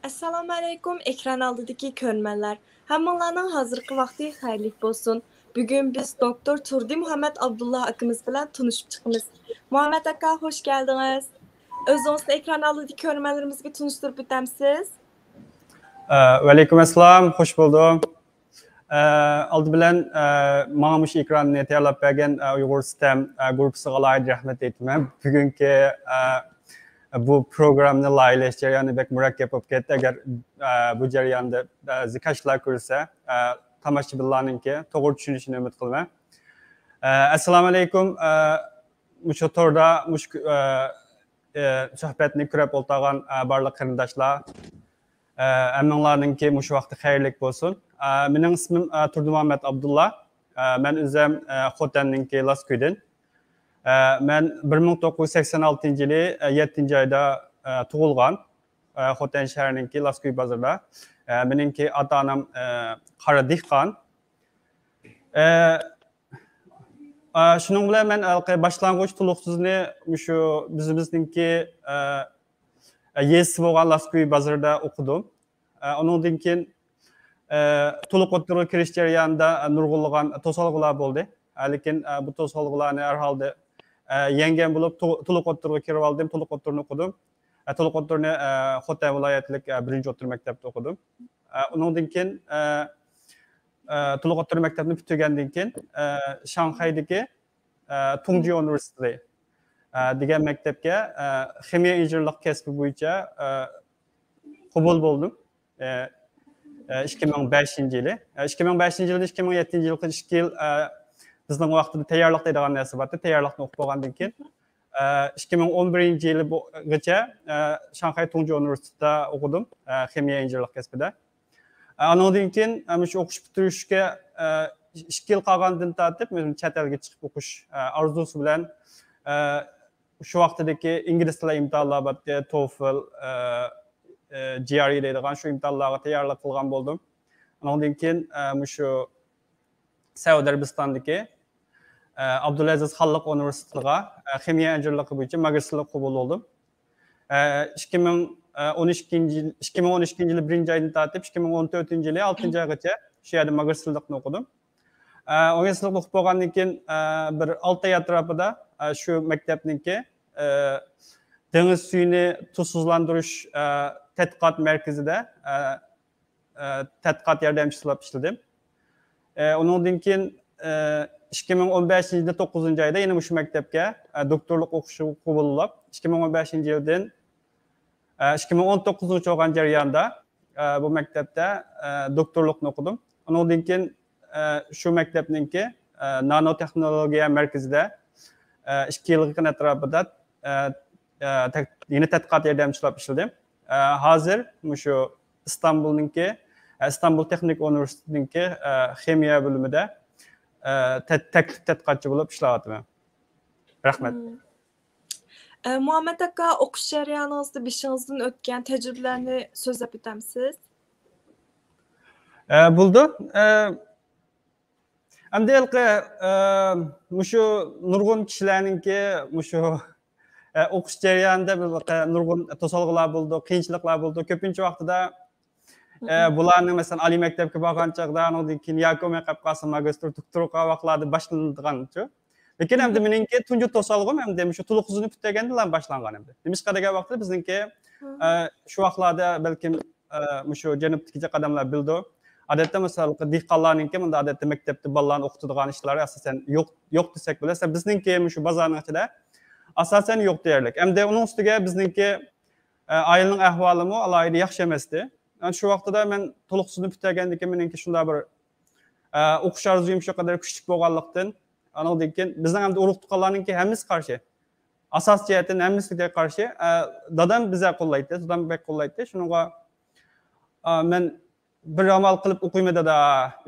Assalamu alaykum ekran oldidagi ko'rmanlar. Hammalarning hozirgi vaqti xayrli bo'lsin. Bugun biz doktor Turdi Muhammad Abdullah akamiz bilan tanishib chiqamiz. Muhammad aka hoş geldiniz. O'zingizni ekran oldidagi ko'rmanlarimizga tanishtirib o'tamsiz? Va alaykum assalom, xush bo'ldim. Oldi bilan mana shu ekronni tayyorlab bergan Uyg'ur Sistem guruhiga alohida rahmat aytaman. Bugungi bu programni layihalash jarayoni bek murakkab bo'lib ketdi. Agar bu jarayonda zikashlar ko'rsa, tomoshabinlarninki to'g'ri tushunishini umid qilaman. Assalomu alaykum. Shu to'rda suhbatni ko'rib o'tirgan barliq qarindoshlar. Əminlarınki muş vaxtı xeyirlik olsun. Benim ismim Turdi Muhammad Abdullah. Ben özüm Xotan'ınki Laskuy'dan. Ben 1986 yılı 7. ayda tuğulgan. Xotan şehrininki Laskuy bazarda. Benimki ata-anam Qara Dihqan. Şunun bilan ben başlangıç tuluqsuzunu bizimizninki Yes bo'lgan Laskuy bazarda o'qidim. Ondan keyin to'liq o'tirib kirish jarayonida nurg'unlagan to'solg'ular bo'ldi. Lekin bu to'solg'ularni har holda yenggan bo'lib to'liq o'tirib kirib oldim, to'liq o'tirni o'qidim. To'liq o'tirni Xotan viloyatlik 1-o'tir maktabda o'qidim. Ondan keyin to'liq o'tir maktabni bitirgandan keyin Shanxaydagi Tongji universiteti degan maktabga ximiya injinirlik kasbi bo'yicha qabul bo'ldim. 2005 yili. 2005 yildan 2007 yilga 2 yil bizning vaqtida tayyorlik deydigan narsa bor. Tayyorlikni o'qib bo'lgandan keyin 2011 yilgacha Shanxay Tongji universitetida o'qidim, ximiya injinirlik kasbida. Ondan keyin shu o'qish bitirishga 2 yil qolgandan tortib men chet elga chiqib o'qish orzusi bilan şu vaqtdagi ingliz tili imtihonlari, TOEFL, GRE deydigan şu imtihonlarga tayyorlik qilgan bo'ldim. Ondan keyin shu Saudiya Arabistonidagi Abdulaziz Xalliq universitetiga ximiya injinirligi bo'yicha magistrlik qabul oldim. 2012 yili 1-oydan tortib 2014 yili 6-oygacha shu yerda magistrlikni o'qidim. Magistrlik o'qib bo'lgandan keyin bir 6 oy atrofida şu maktabninki deniz suyunu tuzsuzlandırış tədqiqat mərkəzində tədqiqat yardımçısı olub işlədim. Ondan keyin 2015 yılda 9. ayda yine şu məktəbə doktorluq oxuşu qəbul olub. 2015 yıldan 2019 olğan jarayonda bu məktəbdə doktorluqni oxudum. Ondan keyin şu məktəbninki nanotexnologiya mərkəzində 2 yıllık etrafında yeni tədqiqat yardımçılab işlədim. Hazır şu İstanbul Teknik Üniversitesi'ninki ximiya bölümündə təklif tədqiqatçı olub işləyirəm. Rahmet. Muhammed aka oxuş jarayoningizda beshingizdan o'tgan təcrübələrini so'zlab o'tamsiz? Buldu. Hem de şu nurgun kişilerinki şu okuş jarayonida nurgun to'solg'ular bo'ldi, qiyinchiliklar bo'ldi. Ko'pincha vaqtida bularning masalan oliy maktabga borgan chaqda, undan keyin yakome qilib qolsa magistr doktorga vaqtlarda boshlanadiganchu. Lekin hamda meningki tunji to'solg'im hamda shu to'liqsizini bitirgandan boshlangan hamda. Nimishqa degan vaqtda bizningki shu vaqtlarda balkim shu janubdagi qadamlar bildi. Adette mesela dehqonlarninki bunda adette maktabda bolalarni o'qitadigan ishlari asosan yo'q desak bo'ladi. Bizninki shu bozorning ichida asosan yo'q deyarlik. Hamda uning ustiga bizninki oilaning ahvolimi alohida yaxshi emasdi. Shu vaqtida men to'liqsizini bitirgandan keyin meningki shunday bir o'qish orzuyim shu qadar kuchli bo'lganlikdan, andan keyin bizning hamda urug' tuqqanlarninki hammasi qarshi. Asos jihatdan hammasiga qarshi dadam bizga qo'llaydi, dadam bek qo'llaydi. Shunga men bir amal qilib o'qiymadi da,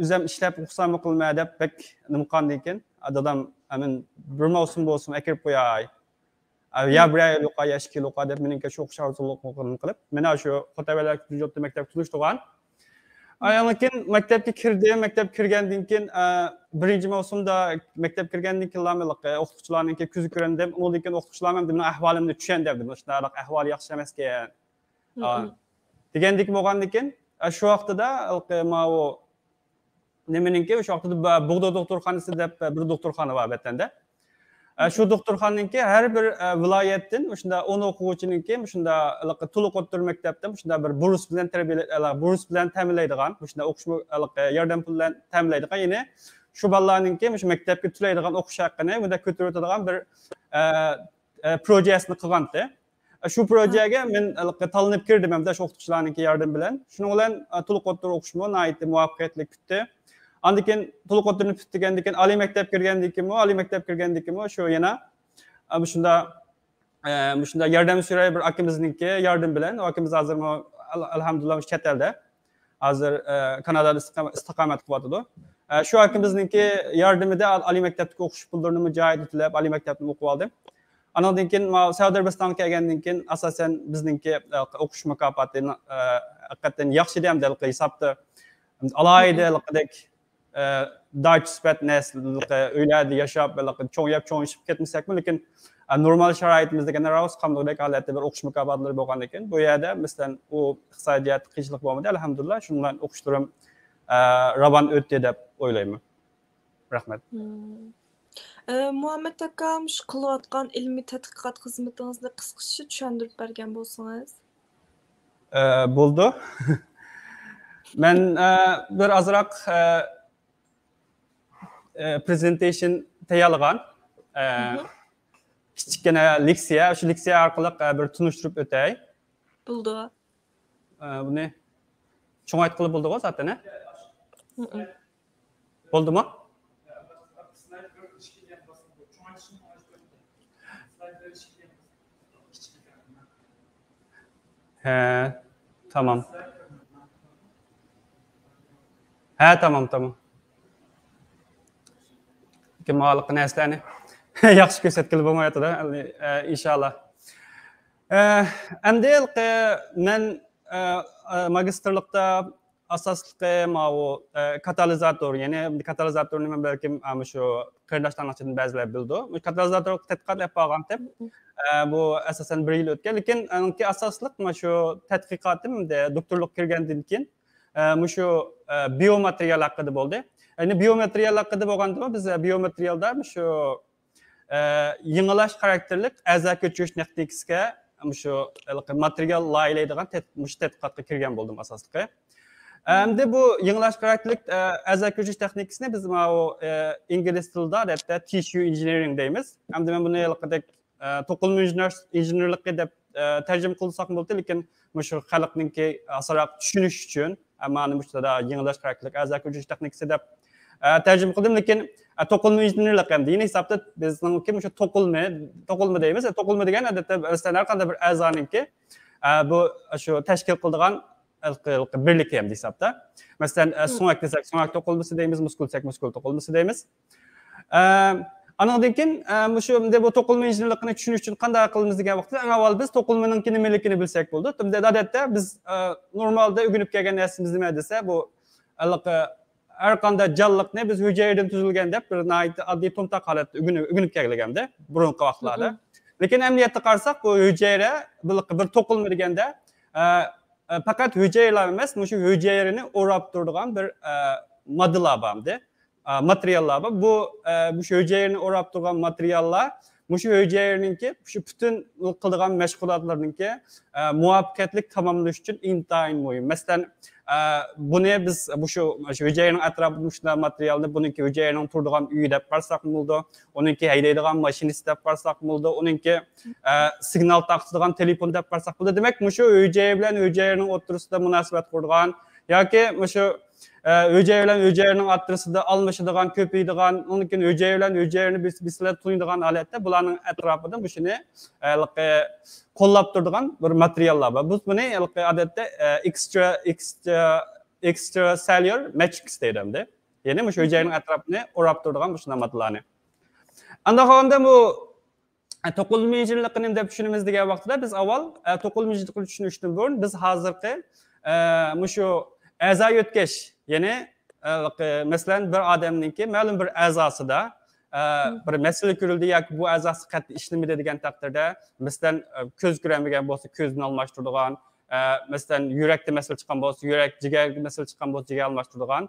o'zim ishlab o'qisam qilma deb bek nima qilgandan keyin dadam amin bir mavsum bo'lsin akirib qo'yay. Ya bir ay yo'q, ya 2 yil deb meningki shu o'qish orzuliqni qilib, mena shu Xotabalar Jo'tda maktab tutishtirgan. Ayağınkin mektepke kirdi, mektep kirgendan keyin birinchi mavsumda mektep kirgandan keyin o'qituvchilarninki ko'zi ko'randim. Undan keyin o'qituvchilar ham mening ahvolimni tushundim. Shunday ahvol yaxshi emas ekan. Degandek bo'lgandan keyin shu vaqtida mau nimaninki o'sha vaqtida Bug'do doktorxonasi deb bir doktorxona bor vatanda. Shu doktorxonaniki har bir viloyatdan shunda 10 o'quvchininki shunda to'liq o'rta maktabda shunda bir burs bilan burs bilan ta'minlaydigan, shunda o'qish yordam puli bilan ta'minlaydigan, ya'ni shu bolalarninki shu maktabga to'laydigan o'qish haqqini bunda ko'tarib o'tadigan bir projesini qilgandi. Shu projaga men tanlanib kirdim hamda shu o'qituvchilarninki yordam bilan. Shuning bilan to'liq o'rta o'qishim muvaffaqiyatli kutdi. Ondan keyin to'liq o'tirni bitgandan keyin oliy maktab kirgandan keyin shu yana shunda yordam so'ray bir akamizniki yordam bilan, akamiz hozir alhamdulillah chet elda hozir Kanadada istiqomat qilyapti. Shu akamizniki yordamida oliy maktabga o'qish pullarini mujohid etilib oliy maktabni o'qib oldim. Andan keyin Saudiya Arabistonga kelgandan keyin asosan bizningki o'qish mukofotini haqiqatan yaxshi deyamda hisobda alayidalik Dutch spat uylarda yashab, cho'ngishib ketmasakmi, lekin normal sharoitimizda general qanday holatda bir o'qish mukofotlari bo'lgan ekan. Bu yerda masalan u iqtisodiyot qiyinchilik bo'lmadi, alhamdulillah. Shundan o'qishlarim ravon o'tdi deb o'ylayman. Rahmat. Muhammed aka, shu qilayotgan ilmiy tadqiqot xizmatingizni qisqacha tushuntirib bergan bo'lsangiz. Bo'ldi. Men bir azroq presentation tayyorlagan. Kichikgina leksiya, shu leksiya orqali bir tunishtirib o'tay. Bo'ldi. Buni cho'ng'ayt qilib bo'ldi-ku zaten. Bo'ldimi? Tamam. Tamam. Kim mağalık neslerini yaxşı gösterkili bo'lmayapti da inşallah. Endi men magistrlikda asosli katalizator, ya'ni katalizator nima balkim shu qarindoshlarning ba'zilar bildi. Katalizator tadqiqot qilib olgandim. Bu asosan 1 yil o'tgan, lekin asosli shu tadqiqotim doktorlik kirgandan keyin shu biomaterial haqida bo'ldi. Yani biomaterial haqida bo'lganda biz biomaterialda shu yangilash xarakterlik a'zo ko'chirish texnikasiga shu material laylaydigan tadqiqotga kirgan bo'ldim asosli. Endi bu yangilash xarakterlik a'zo ko'chirish texnikasini biz ingliz tilida adətda tissue engineering deymiz. Endi men buni to'qilma injenerligi deb tarjima qilsak bo'ldi, lekin shu xalqninki asroq tushunish uchun mana bu yerda yangilash xarakterlik a'zo ko'chirish texnikasi deb tercüme qildim, lekin to'qilma injenerlik ham deyni hisobda bizningki shu to'qilma deymiz. To'qilma degan odatda har qanday bir a'zoninki bu shu tashkil qiladigan birlik ham hisobda. Masalan, so'ngak desak, so'ngak to'qilmasi deymiz, muskul desak, muskul to'qilmasi deymiz. Andan keyin shu bu to'qilma injenerligini tushunish uchun qanday qilamiz degan vaqtda eng avval biz to'qilmaning nimaligini bilsak bo'ldi. Odatda biz normalda o'rganib kelgan narsamiz nima desa, bu har qanday jonliqni biz hujayradan tuzilgan deb bir oddiy to'mtoq holatda o'rganib kelganda burungi vaqtlarda. Lekin amaliyotda qarasak, bu hujayra bir to'qilma deganda faqat hujayralar emas, shu hujayrani o'rab turadigan bir modullar bordi. Materiallar bor. Bu shu hujayrani o'rab turgan materiallar shu hujayraninki shu butun qiladigan mashg'ulotlarninki muvaffaqiyatli tamomlash uchun intayin muhim. Masalan, buni biz shu hujayraning atrofida shunday materialni buniki hujayraning turadigan uyi deb qarsak bo'ldi, uniki haydaydigan mashinasi deb qarsak bo'ldi, uniki signal taqadigan telefon deb qarsak bo'ldi. Demak, shu hujayra bilan hujayraning o'rtasida munosabat qurgan yoki shu hujayra bilan hujayraning o'rtasida almashadigan, ko'paydigan, undan keyin hujayra bilan hujayrani bizlar tunaydigan holatda bularning atrofida shuni qo'llab turadigan bir materiallar bor. Biz buni odatda extracellular matrix deydi. Ya'ni shu hujayraning atrofini o'rab turadigan shunday materiallarni. Anda bu to'qilma injenerligini deb tushunamiz degan vaqtda biz avval to'qilma injenerlikni tushunishdan burun biz hozirgi shu a'zo o'tkash, ya'ni masalan bir odamningki ma'lum bir a'zosida bir masala ko'rildi yoki bu a'zosi qat'iy ishlamadi degan taqdirda, masalan ko'z ko'ramagan bo'lsa ko'zni almashtiradigan, masalan yurakda masala chiqqan bo'lsa yurak, jigarda masala chiqqan bo'lsa jigar almashtiradigan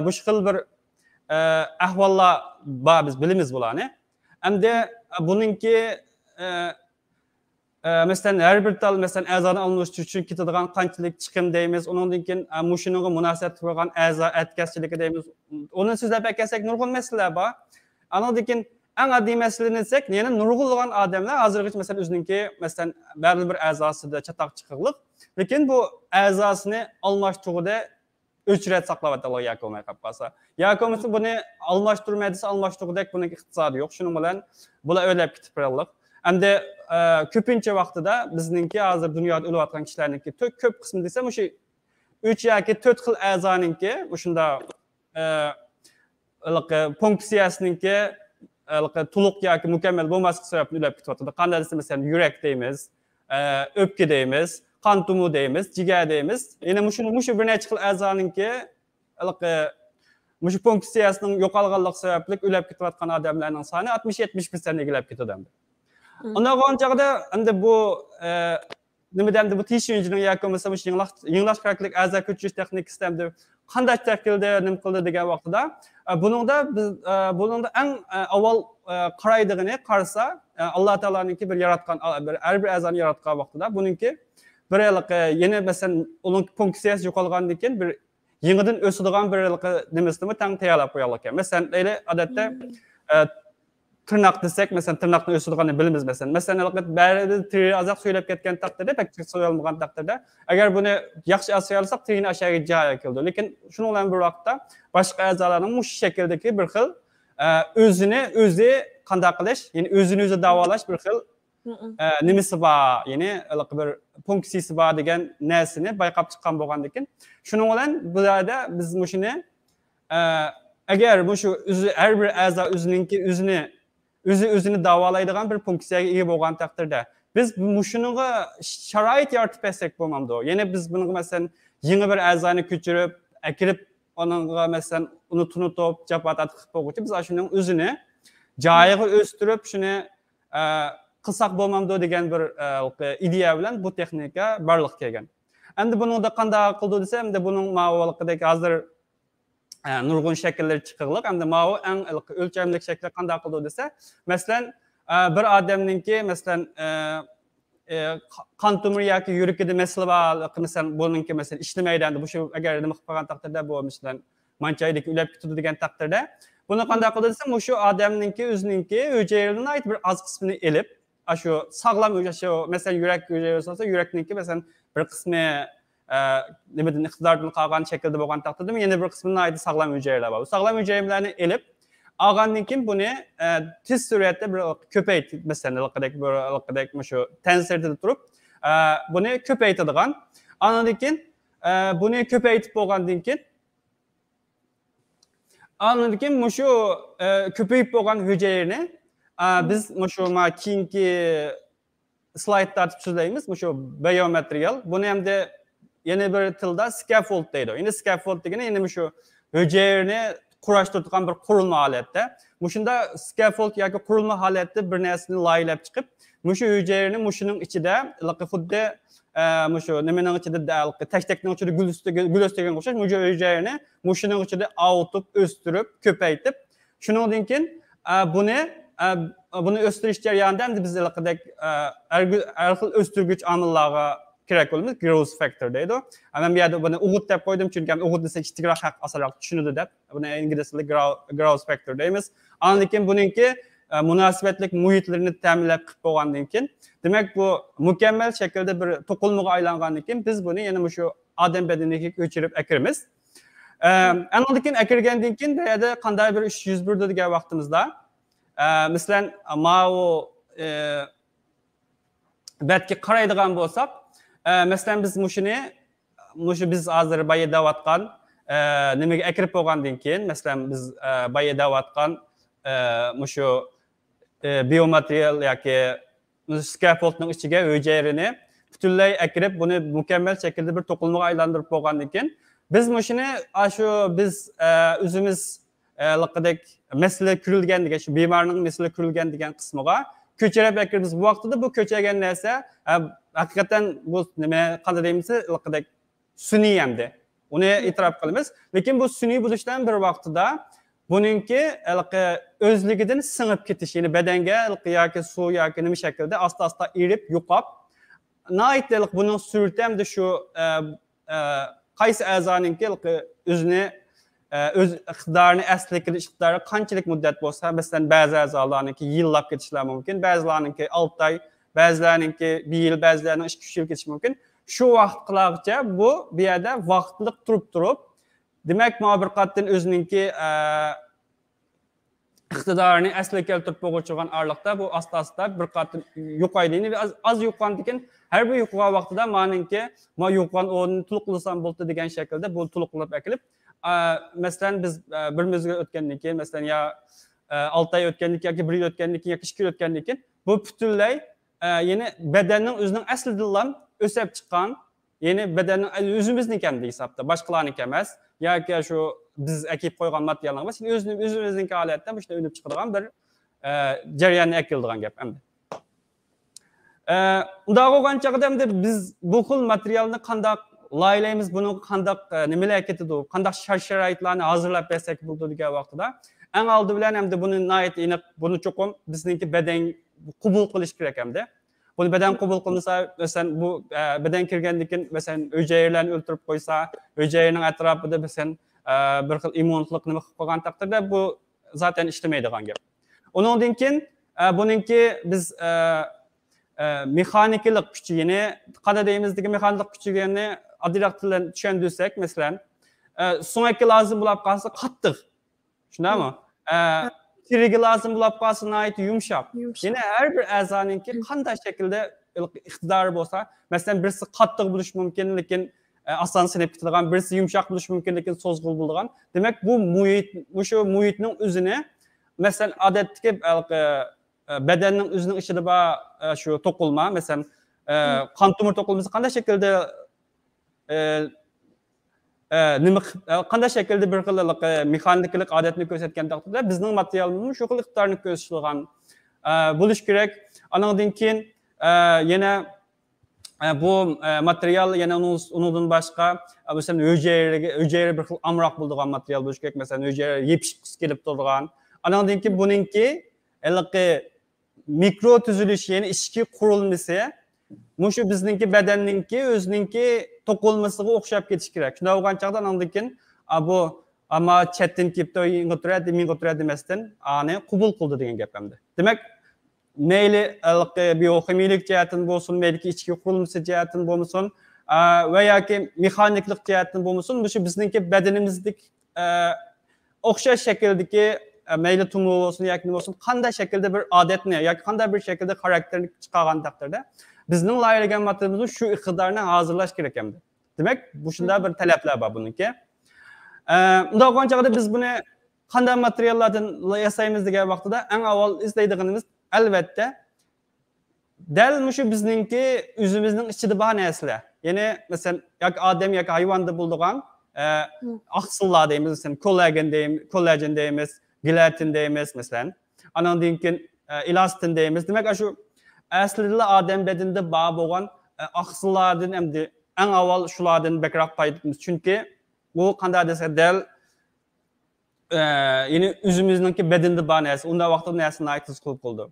bu xil bir ahvollar bor, biz bilamiz bularni. Hamda buningki masalan har bir tal masalan a'zoni almashtirish uchun ketadigan qanchalik chiqim deymiz, undan keyin mushuninga munosabat bo'lgan a'zo atkazchiligi deymiz. Uni so'zlab kelsak nurg'un masalalar bor. Andan keyin eng oddiy masalani desek, yana nurg'unlagan odamlar hozirgacha masalan o'ziningki masalan ba'zi bir a'zosida chatoq chiqirliq, lekin bu a'zosini almashtiruvda o'chrat saqlayotganlar yoki olmay qolib qolsa. Yoki bo'lmasa buni almashtirmaydi, almashtiruvdek buning iqtisodi yo'q. Shuning bilan bular o'ylab ketib qo'yarliq. Hamda ko'pincha vaqtida bizningki hozir dunyoda o'layotgan kishilarningki ko'p qismi desam o'sha 3 yoki 4 xil a'zoninki o'shunda funksiyasiningki to'liq yoki mukammal bo'lmasligi sababli o'lab ketyapti. Qanday desam masalan yurak deymiz, o'pka deymiz, qon tumu deymiz, jigar deymiz. Yana mushu bir necha xil a'zoninki mushu funksiyasining yo'qolganligi sababli o'lab ketayotgan odamlarning soni 60-70% egallab ketadi. Ondan chog'da endi bu nimadan bu tishunchining yoki bo'lmasa shu yinglash keraklik a'zo ko'chirish texnikasi hamda qanday tashkilda nima qildi degan vaqtida buningda eng avval qaraydigini qarasa Alloh taoloninki bir yaratgan har bir a'zoni yaratgan vaqtida buningki bir yana masalan uning funksiyasi yo'qolgandan keyin bir yangidan o'sadigan bir nimasini tang tayyorlab qo'yarlar ekan. Masalan, odatda tırnak desek, mesela tırnakni o'sadiganini bilamiz mesela. Mesela bari tiri azoq so'ylab ketgan taqdirda, pek so'yilmagan taqdirda, agar buni yaxshi asrayolsak, tirini aşağıya joyiga keldi. Lekin shuning bilan bir vaqtda boshqa a'zolarning mush shakldagi bir xil o'zi qanday qilish, ya'ni o'zini o'zi davolash bir xil nimasi bor, ya'ni bir funksiyasi bor degan narsani bayqab chiqqan bo'lgandan keyin, shuning bilan bularda biz mushuni agar shu har bir a'zo o'zini davolaydigan bir funksiyaga ega bo'lgan taqdirda biz shunga sharoit yaratib bersak bo'lmamdi. Ya'ni biz buni masalan yangi bir a'zoni ko'chirib, akirib onunga masalan uni tunutib, japatat qilib qo'yguncha biz shuning o'zini joyiga o'stirib, shuni qilsak bo'lmamdi degan bir ideya bilan bu texnika barliqqa kelgan. Endi buningda qanday qildi desam, endi buning ma'lumotidagi hozir nurg'un shakllar chiqirliq, hamda ma'u eng o'lchamli shakllar qanday qildi desa, masalan bir odamningki masalan qon tomiri yoki yurakida masala bor, masalan buningki masalan ishlamaydi, endi bu shu agar nima qilib qolgan taqdirda bu masalan manchaylik o'lab ketadi degan taqdirda buni qanday qildi desam, shu odamningki o'zininki hujayralarning ait bir oz qismini elib, shu sog'lom shu masalan yurak hujayrasi bo'lsa, yurakningki masalan bir qismi nimadan iqtidordan qolgan shaklda bo'lgan taqdirda yana bir qismini ait sog'lom hujayralar bor. Sog'lom hujayralarni elib olgandan keyin buni tez suratda bir ko'paytirib, masalan shu tensorda turib buni ko'paytiradigan. Andan keyin buni ko'paytirib bo'lgandan keyin shu ko'payib bo'lgan hujayrani biz shu keyingi slaydlarda so'zlaymiz, shu biomaterial. Buni hamda yana bir tilda scaffold deydi. Endi scaffold degani yana shu hujayrani kurashtiradigan bir qurilma holatda. Shunda scaffold yoki qurilma holatda bir narsani loyilab chiqib, shu hujayrani shuning ichida xuddi shu nimaning ichida tashtakning ichida gul o'stirgan o'xshash shu hujayrani shuning ichida avutib, o'stirib, ko'paytib, shundan keyin buni o'stirish jarayonida biz har xil o'stirgich omillarga kerak bo'lamiz, growth factor deydi. Men bu yerda buni o'g'it deb qo'ydim, chunki o'g'it desa kichikroq haq asarroq tushunadi deb. Buni ingliz tilida growth factor deymiz. Lekin buningki munosabatlik muhitlarini ta'minlab qilib bo'lgandan keyin, demak bu mukammal shaklda bir to'qilmaga aylangandan keyin biz buni yana shu odam badaniga ko'chirib akiramiz. Andan keyin akirgandan keyin bu yerda qanday bir ish yuz berdi degan vaqtimizda, masalan, ma'u batga qaraydigan bo'lsak, masalan biz biz hozir bayadayotgan nimaga akirib bo'lgandan keyin, masalan biz bayadayotgan shu biomaterial yoki scaffoldning ichiga hujayrani butunlay akirib, buni mukammal shaklda bir to'qilmaga aylantirib bo'lgandan keyin, Biz muşini aşu biz özümüz laqadek mesele kürilgen degan şu bemorning mesele kürilgen degan qismiga ko'chirib akir biz bu vaqtida bu ko'chagan narsa haqiqatan bu nima qanday deymiz laqadek sun'iy hamda uni e'tirof qilamiz. Lekin bu sun'iy bo'lishdan bir vaqtida buningki o'zligidan singib ketish, ya'ni badanga yoki suv yoki nima shaklda asta erib yo'qolib naytlik buning surati hamda shu qaysi a'zoninki o'zini o'z iqtidorini asli qilish iqtidori qanchalik muddat bo'lsa, masalan ba'zi a'zolarniki yillab ketishlar mumkin, ba'zilarininki 6 oy, ba'zilarininki 1 yil, ba'zilarining 2-3 yil ketishi mumkin. Shu vaqtlargacha bu yerda vaqtliq turib, demak, bir qatdan o'zininki iqtidorini asli keltirib qo'ygan arliqda bu asta bir qatdan yo'qoydini va az yo'qolgan ekan har bir yo'qolgan vaqtida meningki men yo'qolgan o'rnini to'liqlasam bo'ldi degan shaklda bu to'liqlab akilib masalan biz bir mezgil o'tgandan keyin masalan ya 6 oy o'tgandan keyin yoki 1 yil o'tgandan keyin yoki 2 yil o'tgandan keyin bu butunlay ya'ni badanning o'zining aslidan o'sib chiqqan, ya'ni badanning o'zimizniki ham hisobda boshqalarniki emas yoki shu biz akib qo'ygan materiallar emas, o'zimizniki holatda bu unib chiqadigan bir jarayonni akildigan gap endi. Unda bo'lgan chaqda biz bu xil materialni qanday laylaymiz, buni qanday nimalar ketadi, qanday sharoitlarni hozirlab bersak bo'ldi degan vaqtida eng oldi bilan hamda buni aniq buni cho'qim bizningki badan qabul qilish kerak hamda. Buni badan qabul qilmasa, masalan bu badan kirgandan keyin masalan hujayralarni o'ldirib qo'ysa, hujayraning atrofida masalan bir xil immunlik nima qilib qolgan taqdirda bu zaten ishlamaydigan gap. Undan keyin buningki biz mexaniklik kuchi, ya'ni qanday deymizdagi mexaniklik kuchini oddiy tilda tushundirsak, masalan, so'ngaki lozim bo'lib qolsa qattiq. Shundaymi? Tirigi lozim bo'lib qolsa nihoyat yumshoq. Ya'ni har bir a'zoninki qanday shaklda iqtidori bo'lsa, masalan, birisi qattiq bo'lishi mumkin, lekin asan sinib ketadigan, birisi yumshoq bo'lishi mumkin, lekin so'zg'il bo'ladigan. Demak, bu shu muhitning o'zini masalan, odatdagi badanning o'zining ichida bor shu to'qilma, masalan, qon tomir to'qilmasi qanday shaklda qanday shaklda bir xil mexaniklik odatni ko'rsatgan taqdirda bizning materialimiz shu xil iqtidorni ko'rsatgan bo'lish kerak. Andan keyin yana bu material yana undan boshqa masalan hujayra bir xil amroq bo'ladigan material bo'lish kerak. Masalan, hujayra yepishqis kelib turgan. Andan keyin buningki mikro tuzilish, ya'ni ichki qurilmasi mushu bizningki badanningki o'zininki to'qilmasiga o'xshab ketish kerak. Shunday bo'lgan chaqda andan keyin bu ammo chetdan kelib turadi, menga turadi demasdan ani qabul qildi degan gap hamda. Demak, mayli biokimiyalik jihatdan bo'lsin, mayli ichki qurilmasi jihatdan bo'lsin va yoki mexaniklik jihatdan bo'lsin, shu bizningki badanimizdek o'xshash shakldagi mayli tumov bo'lsin yoki nima bo'lsin, qanday shaklda bir odatni yoki qanday bir shaklda xarakterni chiqargan taqdirda bizning laylagan materialimizni shu iqtidorni hozirlash kerak hamda. Demak, bu shunday bir talablar bor buniki. Unda bo'lgan chaqda biz buni qanday materiallardan yasaymiz degan vaqtida eng avval izlaydiganimiz albatta dal shu bizningki o'zimizning ichida bor narsalar. Ya'ni masalan, yoki odam yoki hayvonda bo'ladigan aqsillar deymiz, masalan, kollagen deymiz, gelatin deymiz masalan. Andan keyin elastin deymiz. Demak, shu aslida odam badanida bor bo'lgan aqsillardan endi eng avval shulardan bakroq foydalanamiz. Chunki bu qanday desa dal ya'ni o'zimizningki badanida bor narsa, unda vaqtda narsani aytib qilib qoldi.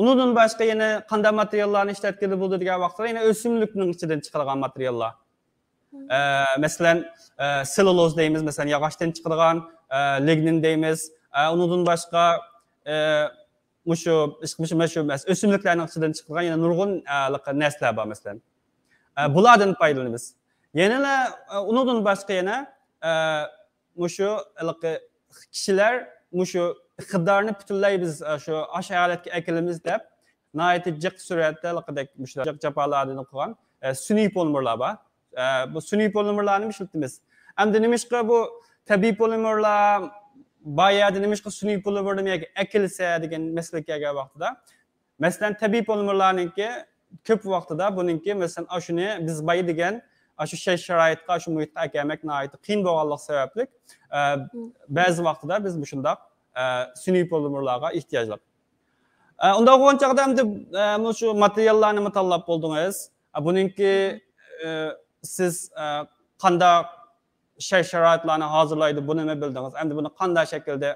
Undan boshqa yana qanday materiallarni ishlatgani bo'ldi degan vaqtda yana o'simlikning ichidan chiqadigan materiallar. Masalan, selluloz deymiz, masalan, yog'ochdan chiqadigan lignin deymiz. Undan boshqa shu o'simliklarning ichidan chiqadigan yana nurg'un narsalar bor masalan. Bulardan foydalanamiz. Yana undan boshqa yana shu kishilar shu iqtidorni butunlay biz shu holatga akilamiz deb nihoyat jiq suratda jiq japalardan qilgan sun'iy polimerlar bor. Bu sun'iy polimerlarni ishlatamiz. Endi nimishqa bu tabiiy polimerlar bayada nimishqa sun'iy polimerni akilsa degan masalaga kelgan vaqtida masalan tabiiy polimerlarningki ko'p vaqtida buningki masalan shuni biz bay degan şu şaroitga, şu muhitga kelmek nayet qiyin bo'lganligi sababli ba'zi vaqtida biz shundaq sun'iy polimerlarga ehtiyojlar. Unda o'g'on chaqda hamda shu materiallarni mutallab bo'ldingiz. Buningki siz qanday sharoitlarni hozirlaydi, buni nima bildingiz? Endi buni qanday shaklda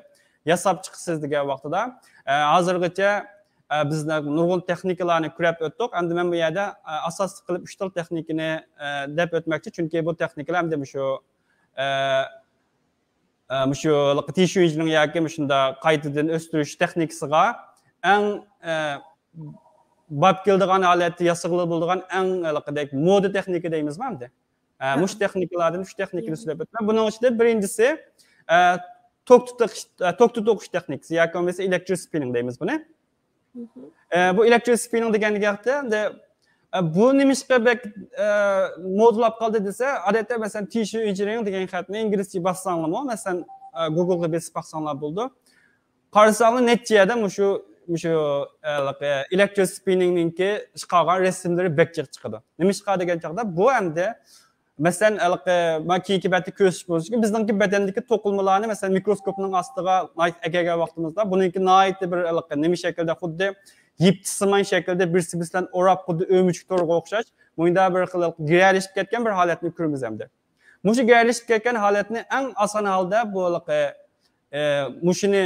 yasab chiqsiz degan vaqtida hozirgacha bizda nurg'un texnikalarni ko'rib o'tdik. Endi men bu yerda asosiy qilib 3 xil texnikani deb o'tmoqchi, chunki bu texnikalar hamda shu tishu engineering yoki shunda qaytadan o'stirish texnikasiga eng bab keldigan holatda yasag'li bo'lgan eng moda texnika deymizmi endi? Mush texnikalardan 3 texnikani so'zlab o'taman. Buning ichida birinchisi tok to'qish texnikasi yoki bo'lmasa electrospinning deymiz buni. Bu electrospinning degan gapda bu nimishqa bek modulab qoldi desa, odatda masalan tissue engineering degan xatni inglizcha bassanglarmi, masalan Google'ga besib baqsanglar bo'ldi. Qarasanglar netchiyada shu electrospinningninki chiqargan rasmlari bekchiq chiqadi. Nimishqa degan chaqda bu hamda masalan keyingi batda ko'rish bo'lishi bizningki badandagi to'qilmalarni masalan mikroskopning ostiga agaga vaqtimizda buningki nihoyatda bir nima shaklda xuddi yiptisiman shaklda birsi bilan o'rab xuddi o'mich to'rga o'xshash bunda bir giralishib ketgan bir holatni ko'ramiz hamda. Mushu giralishib ketgan holatni eng oson holda bu mushuni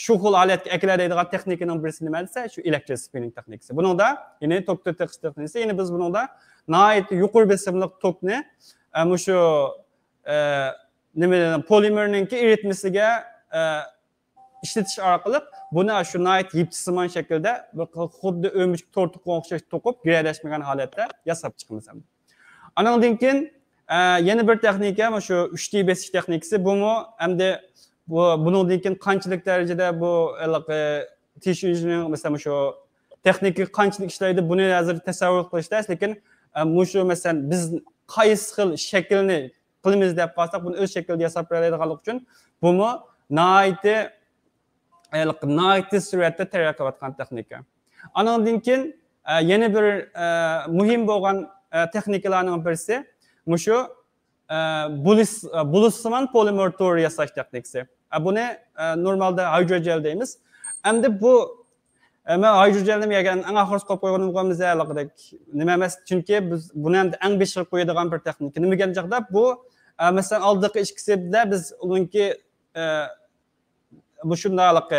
shu xil holatga aklaydigan texnikaning birisi nima desa, shu electrospinning texnikasi. Buningda yine tok to'qish texnikasi, yine biz buningda nihoyatda yuqori besimli tokni shu nima polimerninki eritmasiga ishlatish orqali buni shu nihoyat yiptisiman shaklda bir xuddi o'mich to'rtiqqa o'xshash to'qib giralashmagan holatda yasab chiqamiz. Andan keyin yana bir texnika shu 3D besish texnikasi. Buni hamda bundan keyin qanchalik darajada bu tissue engineering masalan shu texnika qanchalik ishlaydi buni hozir tasavvur qilishda, lekin shu masalan biz qaysi xil shaklni qilamiz deb qolsak, buni o'z shaklida yasab beradiganlik uchun buni nihoyatda suratda tayyor qilayotgan texnika. Andan keyin yana bir muhim bo'lgan texnikalarning birisi shu bulusman polimer to'r yasash texnikasi. Buni normalda hidrogel deymiz. Endi bu men hidrogelni yegan eng oxirgi qo'yib qo'yganimiz nima emas, chunki biz buni ham eng besh qilib qo'yadigan bir texnika. Nima deganchaqda bu masalan oldingi ishkisida biz uningki bu shundaylik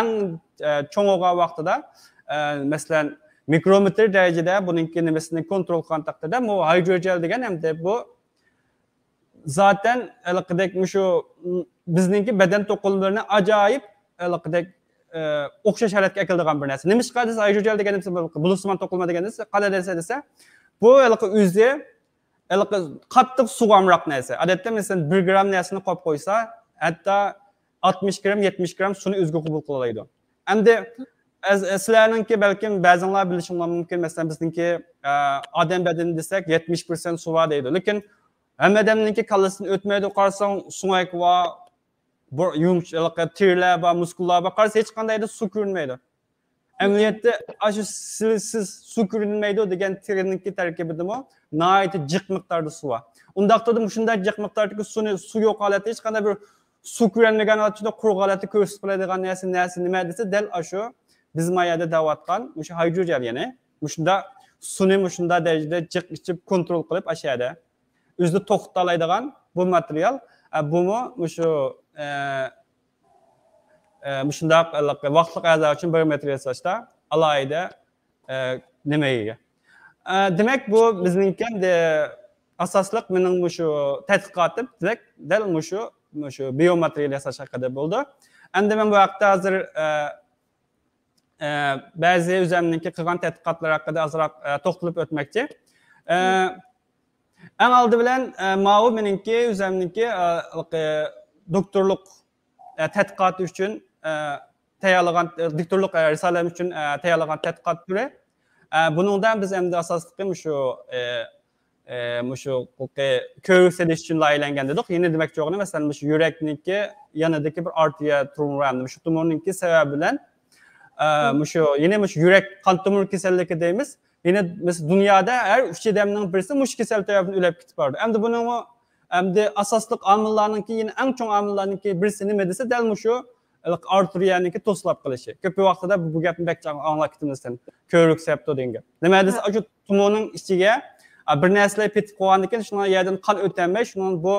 eng cho'ng bo'lgan vaqtida masalan mikrometr darajada buningki nimasini kontrol qilgan taqdirda bu hidrogel degan hamda bu zaten shu bizningki badan to'qimalarni ajoyib o'xshash holatga keltirgan bir narsa. Nimishqa desa hidrogel degan narsa bulusman to'qilma degan narsa qanday desa bu o'zi qattiq suvamroq narsa. Odatda masalan 1 gram narsani qo'yib qo'ysa, hatto 60 gram 70 gram suvni o'ziga qabul qila oladi. Endi sizlarningki balkim ba'zanlar bilishinglar mumkin, masalan bizningki odam badani desak 70% suv deydi. Lekin hamma odamningki kallasini o'tmaydi, qarasang suyak va tirlar va muskullar va qarasa hech qanday suv ko'rinmaydi. Amaliyotda shu siz suv ko'rinmaydi degan tirninki tarkibidami nihoyatda jiq miqdorda suv bor. Undaqda shunday jiq miqdordagi suv yo'q holatda hech qanday bir suv ko'rinmagan holatda quruq holatda ko'rsatib qiladigan narsa nima desa dal shu biz mayada davatgan shu hidrogel yana shunda suvni shunda darajada jiq ichib kontrol qilib ashada o'zida to'xtalaydigan bu material buni shu shundaq vaqtliq a'zo uchun bir metr yasashda alohida nimaga. Demak bu bizningki asosliq mening shu tadqiqotim dal shu biomaterial yasash haqida bo'ldi. Endi men bu vaqtda hozir ba'zi o'zimningki qilgan tadqiqotlar haqida azroq to'xtalib o'tmoqchi. Eng oldi bilan ma'lum meningki o'zimningki doktorlik tadqiqoti uchun tayyorlagan doktorlik risolam uchun tayyorlagan tadqiqot turi. Buningdan biz endi asosliqim shu ko'rik selish uchun aylangan dedik. Yine demoqchi bo'lganim masalan shu yurakniki yanadagi bir arteriya tumori, shu tumorningki sababi bilan shu yine yurak qon tomir kasalligi deymiz. yine mesela dünyada her 3 adamning birisi mush kasal tarafından ölüp gitip bardı. Hem de bunun hem de asaslık amillarınki yine en çok amillarınki birisi nima dese dal mushu arteriyaniki toslab qilishi. Ko'p vaqtida bu gapni bak anglaqtimizdan ko'rlik septo degan gap. Nima desa shu tumoning ichiga bir narsalar petib qo'ygandan keyin shunga yerdan qon o'tmay, shunun bu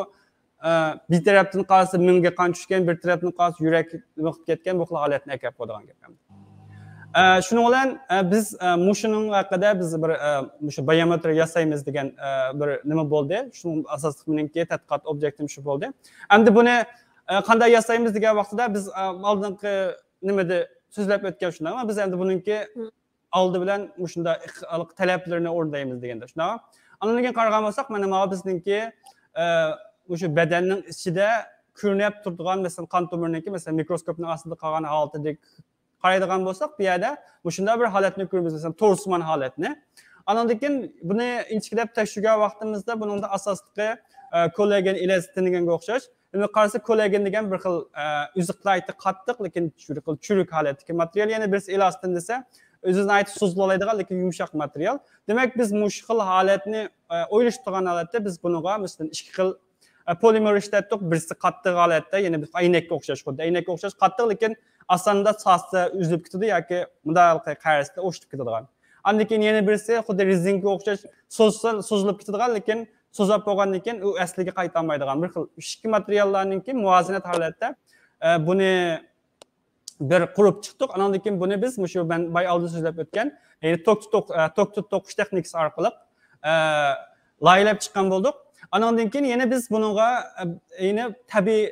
bir tarafdan qarasa minga qon tushgan, bir tarafdan qarasa yurak vaqt ketgan bu xil holatni akab qo'ygan gap. Shuning bilan biz mushuning haqida biz bir shu biometri yasaymiz degan bir nima bo'ldi. Shuning asosli meniki tadqiqot obyektim shu bo'ldi. Endi buni qanday yasaymiz degan vaqtida biz oldingi nimada so'zlab o'tgan shunday, ammo biz endi buningki oldi bilan shunda talablarni o'rnaymiz deganda shunday. Undan keyin qaragan bo'lsak, mana bizningki o'sha badanning ichida ko'rinib turadigan masalan qon tomiriniki masalan mikroskopning ostida qolgan holatidek qaraydigan bo'lsak, bu yerda shunday bir holatni ko'ramiz, masalan to'rsman holatni. Undan keyin buni inchikilab tekshirgan vaqtimizda buningda asosli kollagen elastinga o'xshash. Uni qarasa kollagen degan bir xil uzuqlaydi qattiq, lekin churuk holatdagi material, yana birisi elastin desa o'zini aytib so'zlaydigan lekin yumshoq material. Demak biz mush xil holatni o'ylash turgan holatda biz buniga masalan ikki xil polimer ishlatdik. Birisi qattiq holatda, yana bir aynakka o'xshash, xuddi aynakka o'xshash qattiq, lekin aslında sasda üzülüp ketadi yoki mudalqa qarasida o'shib ketadigan. Undan keyin yana birisi xuddi rezinga o'xshash so'zilib ketadigan, lekin so'zab bo'lgandan keyin u asliga qaytolmaydigan bir xil ikki materiallarningki muvozanat holatda buni bir qurib chiqdik. Undan keyin buni biz shu ben bay oldin so'zlab o'tgan, ya'ni tok to'qish texnikasi orqali laylab chiqqan bo'ldik. Undan keyin yana biz bunga yine tabiiy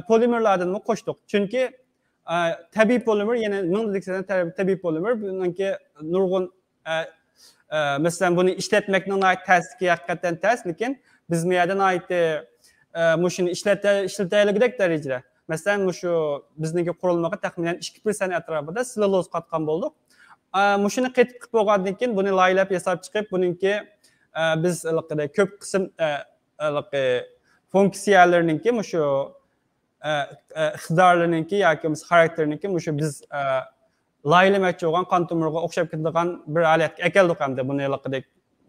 polimerlardan qo'shdik. Chunki tabiiy polimer yine minglikdan tabiiy polimer buningki nurg'un masalan buni ishlatmakning ta'siri haqiqatan ta's, lekin biz bu yerdan shuni ishlataylikdek darajada masalan shu bizningki qurilmaga taxminan 2% atrofida selluloz qatgan bo'ldik. Shuni qilib bo'lgandan keyin buni laylab yasab chiqib buningki biz ko'p qism funksiyalarningki shu iqtidorlarningki yoki xarakteriningki shu biz laylamoqchi bo'lgan qon tomiriga o'xshab ketadigan bir holatga akeldik hamda buni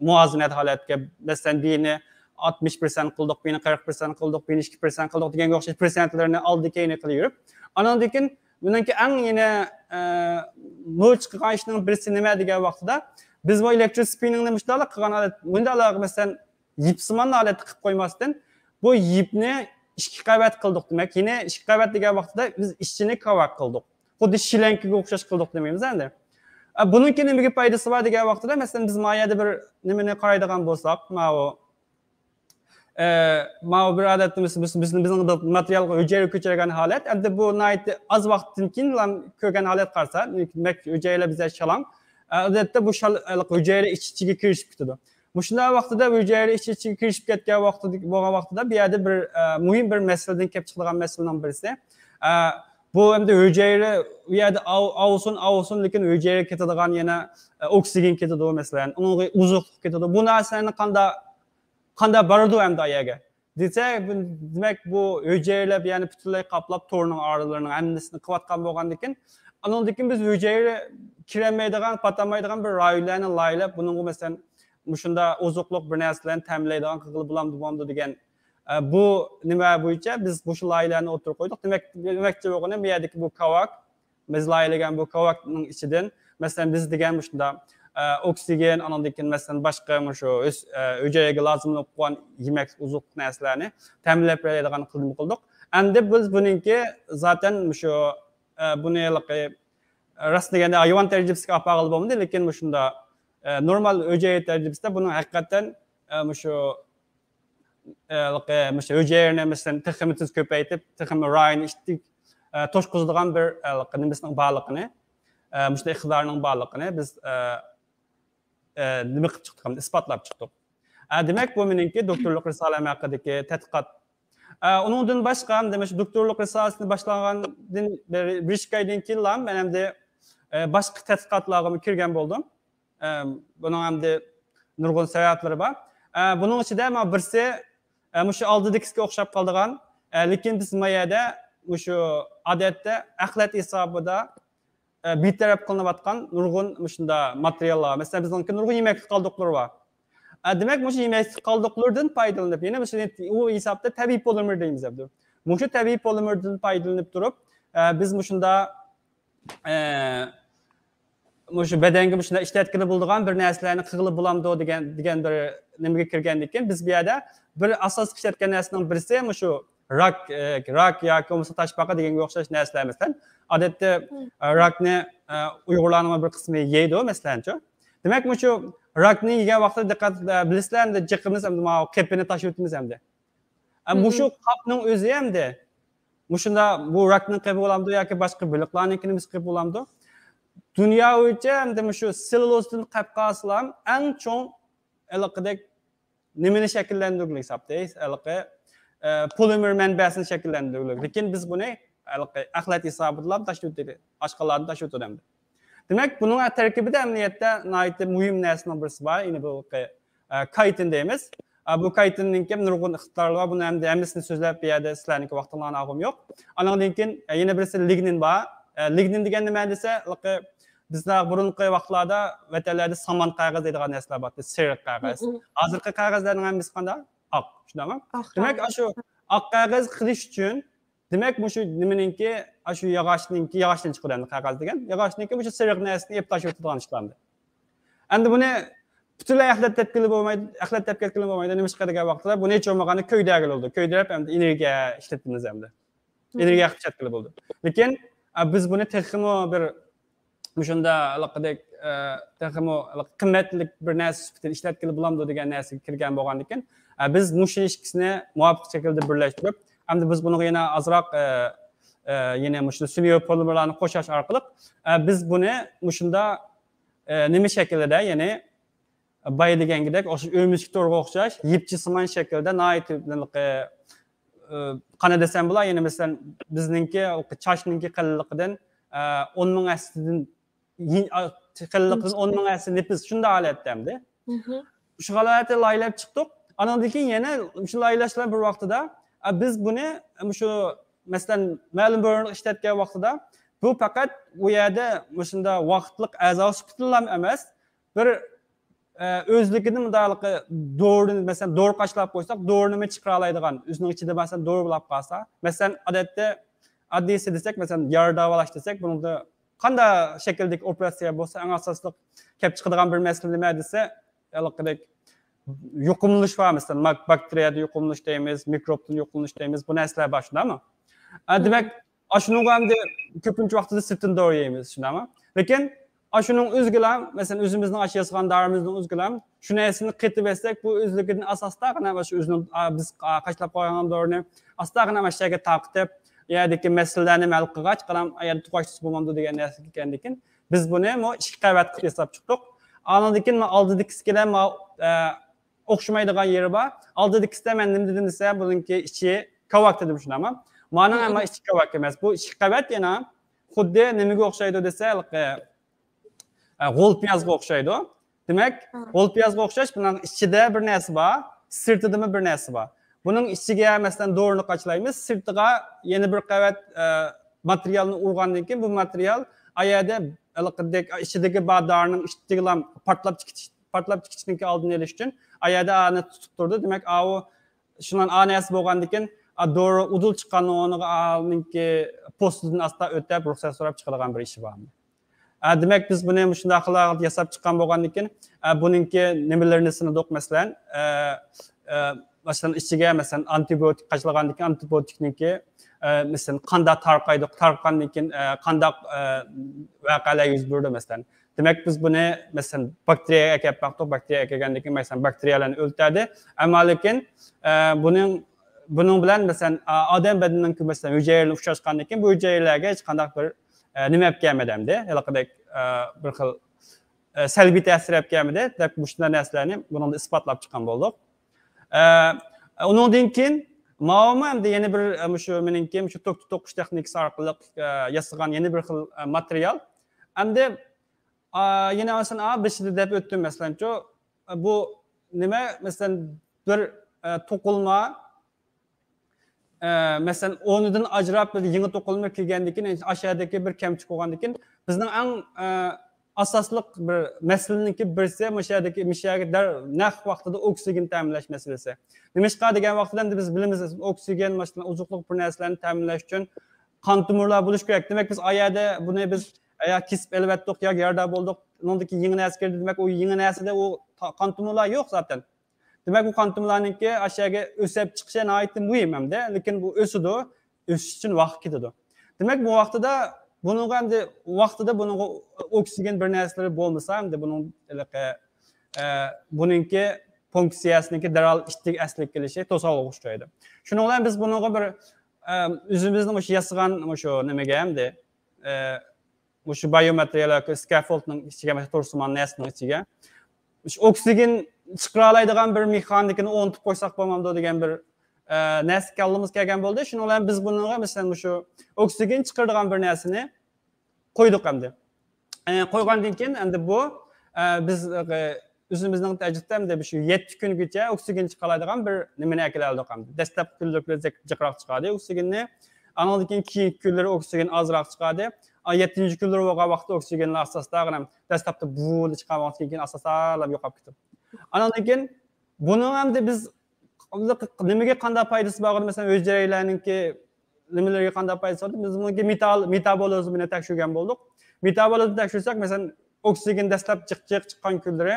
muvozanat holatga masalan bini 60% qildik, bini 40% qildik, bini 2% qildik deganga o'xshash persentlarni oldi keyin qilib yurib, undan keyin buningki eng yana nol chiqqan ishning birisi nima degan vaqtida biz bu elektrospinning nima qilgan holat bundalar masalan yipsimon holatda qilib qo'ymasdan bu yipni ikki qavat qildik demak, yine ikki qavat degan vaqtida biz ishchini kavak qildik. Xuddi shilankaga o'xshash qildik demaymiz endi. Buningki nimaga foydasi bor degan vaqtida masalan biz mayada bir nimani qaraydigan bo'lsak, mana bir odatda bizning materialga hujayra ko'chirgan holat, endi bu az vaqtdan keyin ko'rgan holat qarasa, demak hujayralar bizga shalang, odatda bu hujayra ichiga kirishib ketadi. Shunday vaqtida hujayra ichiga kirishib ketgan bo'lgan vaqtida bu yerda bir muhim bir masaladan kelib chiqadigan masalaning birisi. Bu endi hujayra u yerda avsun lekin hujayra ketadigan yana oksigen ketadi masalan, unga uzuqlik ketadi. Bu narsani qanday boradi endi ayaga. Desak, demak bu hujayralar ya'ni butunlay qaplab to'rning oralarining hammasini qilayotgan bo'lgandan keyin, undan keyin biz hujayra kirmaydigan, patlamaydigan bir rayonlarni laylab bunga masalan shunda ozuqliq bir narsalarni ta'minlaydigan qilib bulamdi degan bu nima bo'yicha biz bu laylarni o'tirib qo'ydik. Demakchi bo'lgani bu yerdagi bu kavak, biz laylagan bu kavakning ichidan masalan biz degan shunda oksigen, undan keyin masalan boshqa shu hujayraga lozim bo'lgan yemak uzuq narsalarni ta'minlab beradigan qildik. Endi biz buningki zaten shu buni rasmiganda hayvon tajribasiga olib borib bo'lmadi, lekin shunda normal hujayra tajribasida buni haqiqatan shu hujayralarni masalan texmitini ko'paytirib, texmi rayni ishtik to'shqizadigan bir nimasining borligini, shunday iqtidorning borligini biz nima qilib chiqdik, isbotlab chiqdik. Demak, bu meningki doktorlik risolam haqidagi tadqiqot. Undan boshqa ham demak doktorlik risolasini boshlagandan bir ikki oydan keyin men hamda boshqa tadqiqotlarga kirgan bo'ldim. Bunun hem de nurg'un sabablari bor. Bunun ichida birisi shu oldidagisiga o'xshab qoldigan, lekin biz mayada shu odatda axlat hisobida betaraf qilinayotgan nurg'un shunda materiallar. Masalan, bizning nurg'un yemaklik qoldiqlar var. Demek bu yemaklik qoldiqlardan foydalanib, yana bu hisobda tabiiy polimer deymiz endi. Mushu tabiiy polimerdan foydalanib turib, biz shunda mushu bedenge shunda ishlatkili bo'ladigan bir narsalarni qilib bo'lamdi degan bir nimaga kirgandan keyin biz bu yerda bir asosiy ishlatgan narsaning birisi mushu rak yoki bo'lmasa toshbaqa deganga o'xshash narsalar masalan odatda rakni uyg'urlarning bir qismi yeydi masalanchi. Demak mushu rakni yegan vaqtda diqqat bilasizlar, jiqimiz hamda qepini tashib o'tamiz hamda. Mushu qopning o'zi hamda mushunda bu rakning qepi bo'lamdi yoki boshqa biliqlarnikini biz qepi bo'lamdi. Dünya bo'yicha hamda mushu selulozdan qilib qolsalar eng cho'ng aloqadek nimani shakllantirgan hisobdaysiz, aloqa polimer manbasini shakllantirgan. Lekin biz buni axlat hisobidan tashib o'tdik, boshqalarni tashib o'tamiz. Demak, buning tarkibida amaliyotda nihoyatda muhim narsaning birisi bor, ya'ni bu kaytin deymiz. Bu kaytinning ham nurg'un ixtiyorlar, buni hamda hammasini so'zlab bu yerda sizlarning vaqtinglarni olg'im yo'q. Andan keyin yana birisi lignin bor. Lignin degan nima desa, bizlar burunqi vaqtlarda vatanlarda saman qog'oz deydigan narsalar bor, seriq qog'oz. Hozirgi qog'ozlarning hammasi qanday? Oq, shundaymi? Demak, shu oq qog'oz qilish uchun demak, shu nimaninki, shu yog'ochdan chiqadi qog'oz degan. Yog'ochniki shu seriq narsani ep tashib o'tadigan ishlardi. Endi buni butunlay axlat tepkili bo'lmaydi, nima chiqadigan vaqtda buni hech bo'lmaganda ko'ydagil bo'ldi. Ko'ydirib hamda energiya ishlatdimiz hamda. Energiya qilib bo'ldi. Lekin biz buni texmo bir shunda aloqadek texmo qimmatli bir narsa sifatida ishlatkili bo'lamdi degan narsaga kirgan bo'lgandan keyin biz mushu ikkisini muvofiq shaklda birlashtirib, hamda biz buni yana ozroq yana mushu sun'iy polimerlarni qo'shish orqali biz buni shunda nima shaklida, ya'ni bay degandek o'sha o'mishga to'g'ri o'xshash yipchisimon shaklda qana desam bo'lar, ya'ni masalan bizningki chashninki qilliqidan 10 ming aslidan qilliqidan 10 ming asli nefis shunda holatdamda. Shu holatda laylab chiqdik. Andan keyin yana shu laylashlar bir vaqtida biz buni shu masalan ma'lum bir ishlatgan vaqtida bu faqat u yerda shunda vaqtlik a'zo sifatida emas, bir o'zligini mudaliqi doğruni masalan doğru qashlab qo'ysak, doğruni chiqara oladigan, o'zining ichida masalan doğru bo'lib qolsa, masalan odatda oddiysi desak, masalan yar davolash desak, bunda qanday shakldagi operatsiya bo'lsa, eng asosli kelib chiqadigan bir masala nima desa, aloqadek yuqumlanish var, masalan bakteriyada yuqumlanish deymiz, mikrobdan yuqumlanish deymiz, bu narsalar bor, shundami? Demak, shuning hamda ko'pincha vaqtida sirtdan doğru yeymiz, shundami? Lekin shuning o'zgilam, masalan o'zimizning ashyogan darimizning o'zgilam, shu narsani qetib etsak, bu o'zligining asosida shu o'zining biz qashlab qo'ygan doğruni asosida mashaqqa taqib, yerdagi masalalarni hal qilgach, qaram agar tuqashsiz bo'lmamdi degan narsa ekandan keyin biz buni ikki qavat qilib hisob chiqdik. Andan keyin oldidagisiga o'xshamaydigan yeri bor. Oldidagisi men nima dedim desa, buningki ichi kavak dedim shunami. Mana ama ichi kavak emas. Bu ikki qavat yana xuddi nimaga o'xshaydi desa, g'o'l piyozga o'xshaydi. Demak, g'o'l piyozga o'xshash, buning ichida bir narsa bor, sirtida bir narsa bor. Buning ichiga masalan doğruni qachlaymiz, sirtiga yana bir qavat materialni urgandan keyin bu material ayada aloqadek ichidagi badarning ishtigilam portlab chiqishining oldini olish uchun ayada ani tutib turdi. Demak, u shundan anasi bo'lgandan keyin doğru udul chiqqanini o'rniga postidan asta o'tib ruxsat so'rab chiqadigan bir ishi bor. Demak, biz buni shunday qilib yasab chiqqan bo'lgandan keyin buningki nimalarni sinadik masalan masalan ichiga masalan antibiotik qachlagandan keyin antibiotikniki masalan qanda tarqandan keyin qandaq voqealar yuz berdi masalan. Demak, biz buni masalan bakteriyaga kelib baqdik, bakteriyaga kelgandan keyin masalan bakteriyalarni o'ldiradi. Ammo lekin buning bilan masalan odam badanining masalan hujayralar uchrashgandan keyin bu hujayralarga hech qanday bir nima olib kelmadimda, aloqadek bir xil salbiy ta'sir olib kelmadi. Deb bu shunday narsalarni buni isbotlab chiqqan bo'ldik. Undan keyin ma'lumotda yana bir shu meningki shu to'qish texnikasi orqali yasagan yana bir xil material. Endi yana masalan beshida deb o'tdim masalancho bu nima masalan bir to'qilma Mesela onundan ajrab bir yeni to'qilma kelgandan keyin aşağıdaki bir kamchilik bo'lgandan keyin bizning eng asosli bir masalaninki birisi mishadagi naq vaqtida oksigen ta'minlash masalasi. Nimashqa degan vaqtda endi biz bilamiz oksigen masalan uzuqlik bir narsalarni ta'minlash uchun qon tomirlar bo'lish kerak. Demak biz ayada buni biz aya kesib elbatdik yo yerda bo'ldik. Undaki yeni narsa kirdi demak o yeni narsada o qon tomirlar yo'q zaten. Demek bu kantumlarınki aşağıya ösep çıkışa naitim mühim hem de. Lakin bu ösüdü, ösüş için vakit gidiyor. Demek bu vaktidə bunun hem de vaktidə bunun oksigen bir nesleri bolmasa hem de bunun bununki fonksiyasındaki deral iştik eslik gelişi tosal oluşturuydu. Şunu olan biz bunun bir üzümüzün şu yasıgan şu nemege hem de şu biyomaterial scaffold'un içine mesela torsuman nesinin içine oksigen çıqıralaydigan bir mexanikini ontup qo'ysak bo'lmamdi degan bir narsa kallamiz kelgan bo'ldi. Shuning bilan biz bunga masalan shu oksigen chiqaradigan bir narsani qo'ydik hamda. Qo'ygandan keyin endi bu biz o'zimizning tajribada hamda shu 7 kungacha oksigen chiqaradigan bir nimani akildik hamda. Dastlab kunlar jiqroq chiqadi oksigenni. Andan keyin keyingi kunlar oksigen azroq chiqadi. 7-chi kunlar bo'lgan vaqtda oksigenlar asosida ham dastlabda bu chiqargandan keyin asoslab yo'qolib ketdi. Andan keyin bunun ham de biz nimaga qanday foydasi bor mesela hujaylarninki nimalarga qanday foydasi bor biz bunga metabolizmini tekshirgan bo'ldik. Metabolizmni tekshirsak mesela oksigen dastlab chiqqan kunlari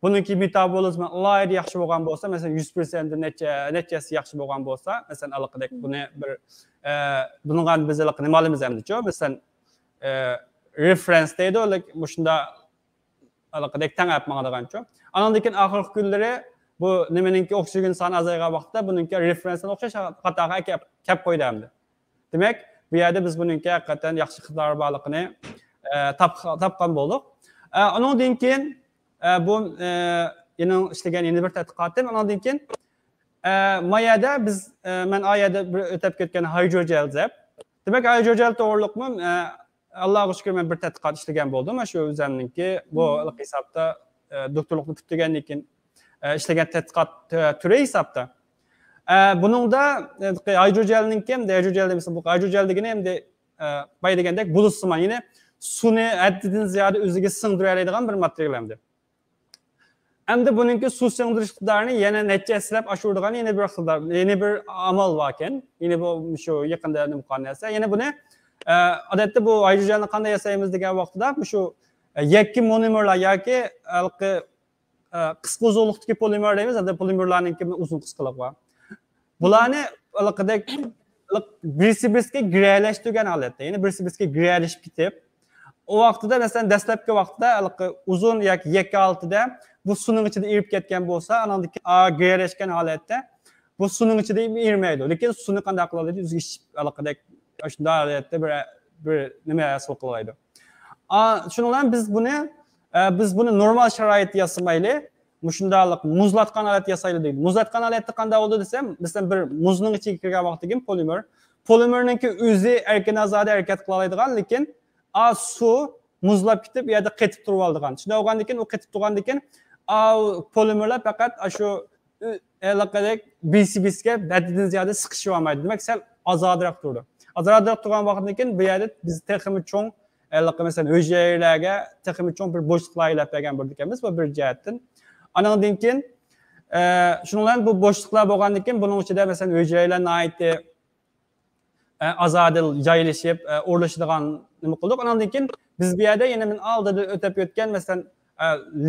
buningki metabolizmi alayda yaxshi bo'lgan bo'lsa mesela 100% nechasi yaxshi bo'lgan bo'lsa mesela aloqadek buni bir bunga biz nimalimiz hamda mesela reference deydi o shunda aloqadek tang yapmaqadigancha. Andan keyin oxirgi kunlari bu nimaninki oksigen soni azaygan vaqtda buningki referensdan o'xshash qatoqqa kelib qo'ydi hamda. Demak, bu yerda biz buningki haqiqatan yaxshi xiqdor borligini topgan bo'ldik. Andan keyin bu yana ishlagan yana bir tadqiqotim. Andan keyin mayada biz men oyada bir o'tib ketgan hydrogel deb. Demak, hydrogel to'g'riliqmi Allohga shukr men bir tadqiqot ishlagan bo'ldim. Shu o'zimninki bu hisobda doktorlikni bitgandan keyin ishlagan tadqiqot turi hisobda. Buningda hidrojelninki ham hidrojelda mesela bu hidrojel degani ham bay degandek bulutsimon, ya'ni suvni haddidan ziyoda o'ziga singdira oladigan bir material hamda. Hamda buningki suv singdirish iqtidorini yana necha aslab oshiradigan yana bir iqtidor, yana bir amal bor ekan. Yine bu shu yaqinda nima qilgan narsa. Yana buni odatda bu hidrojelni qanday yasaymiz degan vaqtida shu yakki monomerlar yoki qisqa uzunlikdagi polimer deymiz, endi polimerlarninki uzun qisqalik bor. Bularni aloqadek birisi-birisiga giralashtirgan holatda, ya'ni birisi-birisiga giralashib ketib, o vaqtida masalan dastlabki vaqtda uzun yoki yakka altida bu suvning ichida erib ketgan bo'lsa, andan keyin giralashgan holatda bu suvning ichida ermaydi. Lekin suvni qanday qiladi? O'ziga aloqadek shunday holatda bir nima hosil qiladi. Şunu bilan biz bunu normal sharoit yasamayli, shundaylik muzlatgan holat yasayli deydi. Muzlatgan holatda qanday bo'ldi desam, masalan bir muzning ichiga kirgan vaqtda polimerninki o'zi erkin azoda harakat qila oladigan, lekin suv muzlab ketib, u yerda qetib turib oladigan. Shunday bo'lgandan keyin u qetib turgandan keyin polimerlar faqat shu aloqadek BCB'ga haddidan ziyoda siqishib olmaydi. Demak, sal ozodroq turdi. Ozodroq turgan vaqtdan keyin bu yerda biz texnik cho'ng mesela hücrelerge takımı çok bir boşluklarla peygamber berdikimiz bu bir cihetten. Andan keyin şundan bu boşluklar bo'lgandan keyin bunun içinde mesela hücrelerine ait azadil joylashib o'rlashadigan nima qildik. Andan keyin biz bu yerda yana men oldida o'tib o'tgan mesela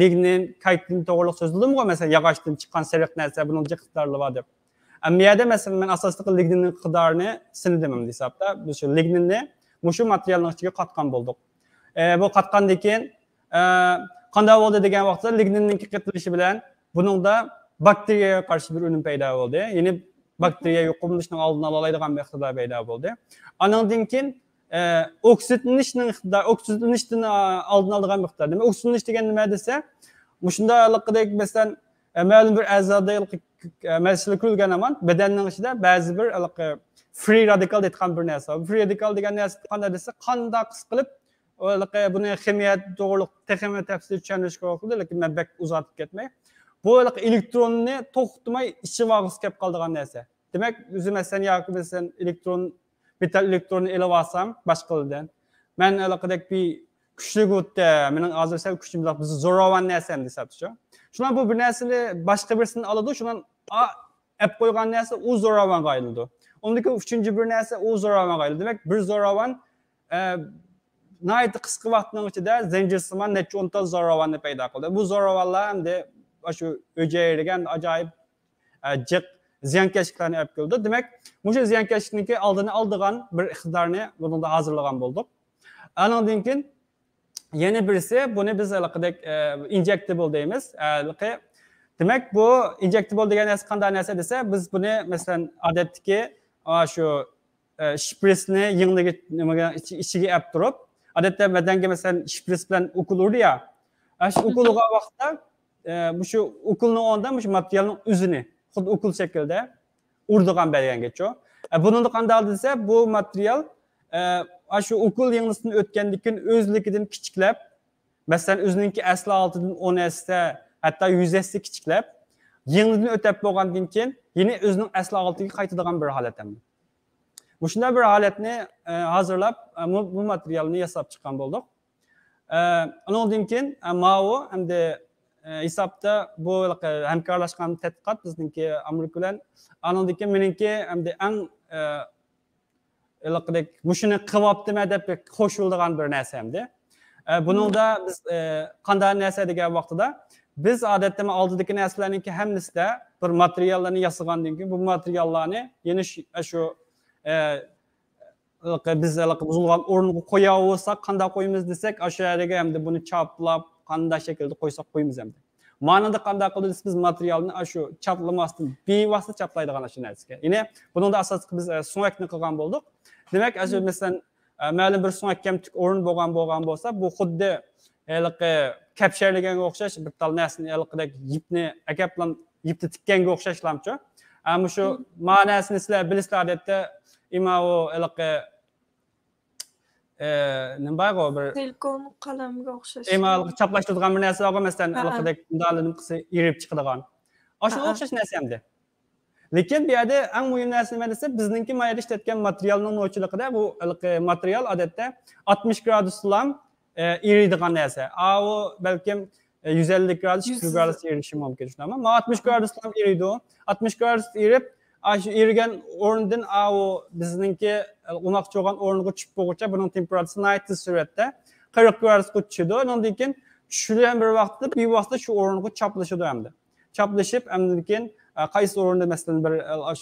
lignin, kaytin to'g'riliq so'zladimmi mesela yog'ochdan chiqqan sariq narsa buning jiqitlarli bor deb. Bu yerda mesela men asosli ligninning miqdorini sinadim hisobda. Biz shu ligninni mushu materialning ichiga qatgan bo'ldik. Bu qatgandan keyin qanday bo'ldi degan vaqtda ligninning qatilishi bilan buningda bakteriyaga qarshi bir unum paydo bo'ldi. Ya'ni bakteriya yuqumlashning oldini oladigan bir iqtidor paydo bo'ldi. Andan keyin oksidlanishdan oldini oladigan miqdor. Demak, oksidlanish degan nima desa, shunday aloqadek masalan ma'lum bir a'zoda masala kurilgan aman bedanning ichida ba'zi bir free radical deydigan bir narsa. Free radical degan narsa qanday desa, qanday qis qilib buni kimyo to'g'riliq texnik tafsil tushunish kerak bo'ldi, lekin men uzatib ketmay. Bu elektronni to'xtamay ichib olg'isi kelib qoladigan narsa. Demek özüm mesela yakın mesela metal elektronu ele alsam başkalarından. Ben alakadaki bir küçük öte, benim az önce küçük bir bizi zoravan nesem desep şu. Şuna bu bir nesli başka birisinin aladı, şundan ep koygan nesli o zoravan gayrıldı. Ondaki üçüncü bir nesli o zoravan gayrıldı. Demek bir zoravan nayet kısa vaxtın içinde zincirsiman neçe onta zoravanı payda kıldı. Bu zoravanlar hem de şu öceğirgen acayip cık ziyankeşliklerini ep kıldı. Demek bu ziyankeşlikliğin aldığını aldığan bir iktidarını bunun da hazırlayan bulduk. Anladığın yeni birisi bunu biz injectable deyimiz. Demek bu injectable degen nesi kanday nesi dese biz bunu mesela adetteki şu şprisini yığınlığı içine ep durup adette bedenge mesela şpris bilen ukulurdu ya. Şu ukuluğa vakta bu şu ukulunu ondan bu materyalın üzünü xud ukul şekilde urduğan belgen geçiyor. Bunun da kanday dese bu materyal şu ukul yığınlısının ötkendikin özlükidin kiçiklep mesela özününki asli altıdın 10 esse hatta 100 esse kiçiklep yığınlısını ötep boğandın için yine özünün asli altıgı kaytıdığan bir halet hem. Bu şunda bir haletini hazırlap bu materyalini yasap çıkan bulduk. Onun için Mao hem de hesapta bu hemkarlaşkan tetkikat bizimki Amerikadan onun için meninki hem de en muşunu kıvaptım edip koşulduğun bir nesemdi. Bunun da biz kanday nese degen vaqtida biz adette aldıdaki neslerninki hemisi de bir materyallarını yasıgan ki bu materyallarını yeni şu biz buzulgan ornuga koya olsak kanday koyumuz desek aşağıya hem de bunu çaplap kanday şekilde koysak koyumuz hem de. Manada kanday kılırız biz materyalını şu çaplamasın bir vaqtda çaplaydigan aşı nersiga. Yine bunun da asas biz soňakny kılgan bulduk. Demek mesela ma'lum bir soňak tük orun boğan bolsa bu xuddi kapşerligenge okşaş bir tal näsini ipni akaplan ipni tikkenge okşaşlamçı. Ama şu manasını sizler bilisizler adette ima o ne var o bir Silikon kalemge okşaş. ima çaplaştırgan bir näse var mesela dalının kısa irip çıkıdığan. Aşu okşaş näsemdi. Lekin bir yerde en mühim näse nima desa bizninki mayada işletken materyalning no'chiligida bu materyal adette 60 graduslam eriydigan näse. O belki 150 gradus 100 gradus erishi mumkin ama 60 graduslam eriydi o. 60 gradus erip şu erigen orundan o bizninki umak çoğan orunuga çıkıp boğuça bunun temperatürü nayet suretde 40 gradusga düşüdü. Ondan keyin tushilgan bir vaqtda şu orunuga çaplaşıdı hamda. Çaplaşıp hamdan qaysi orunda mesela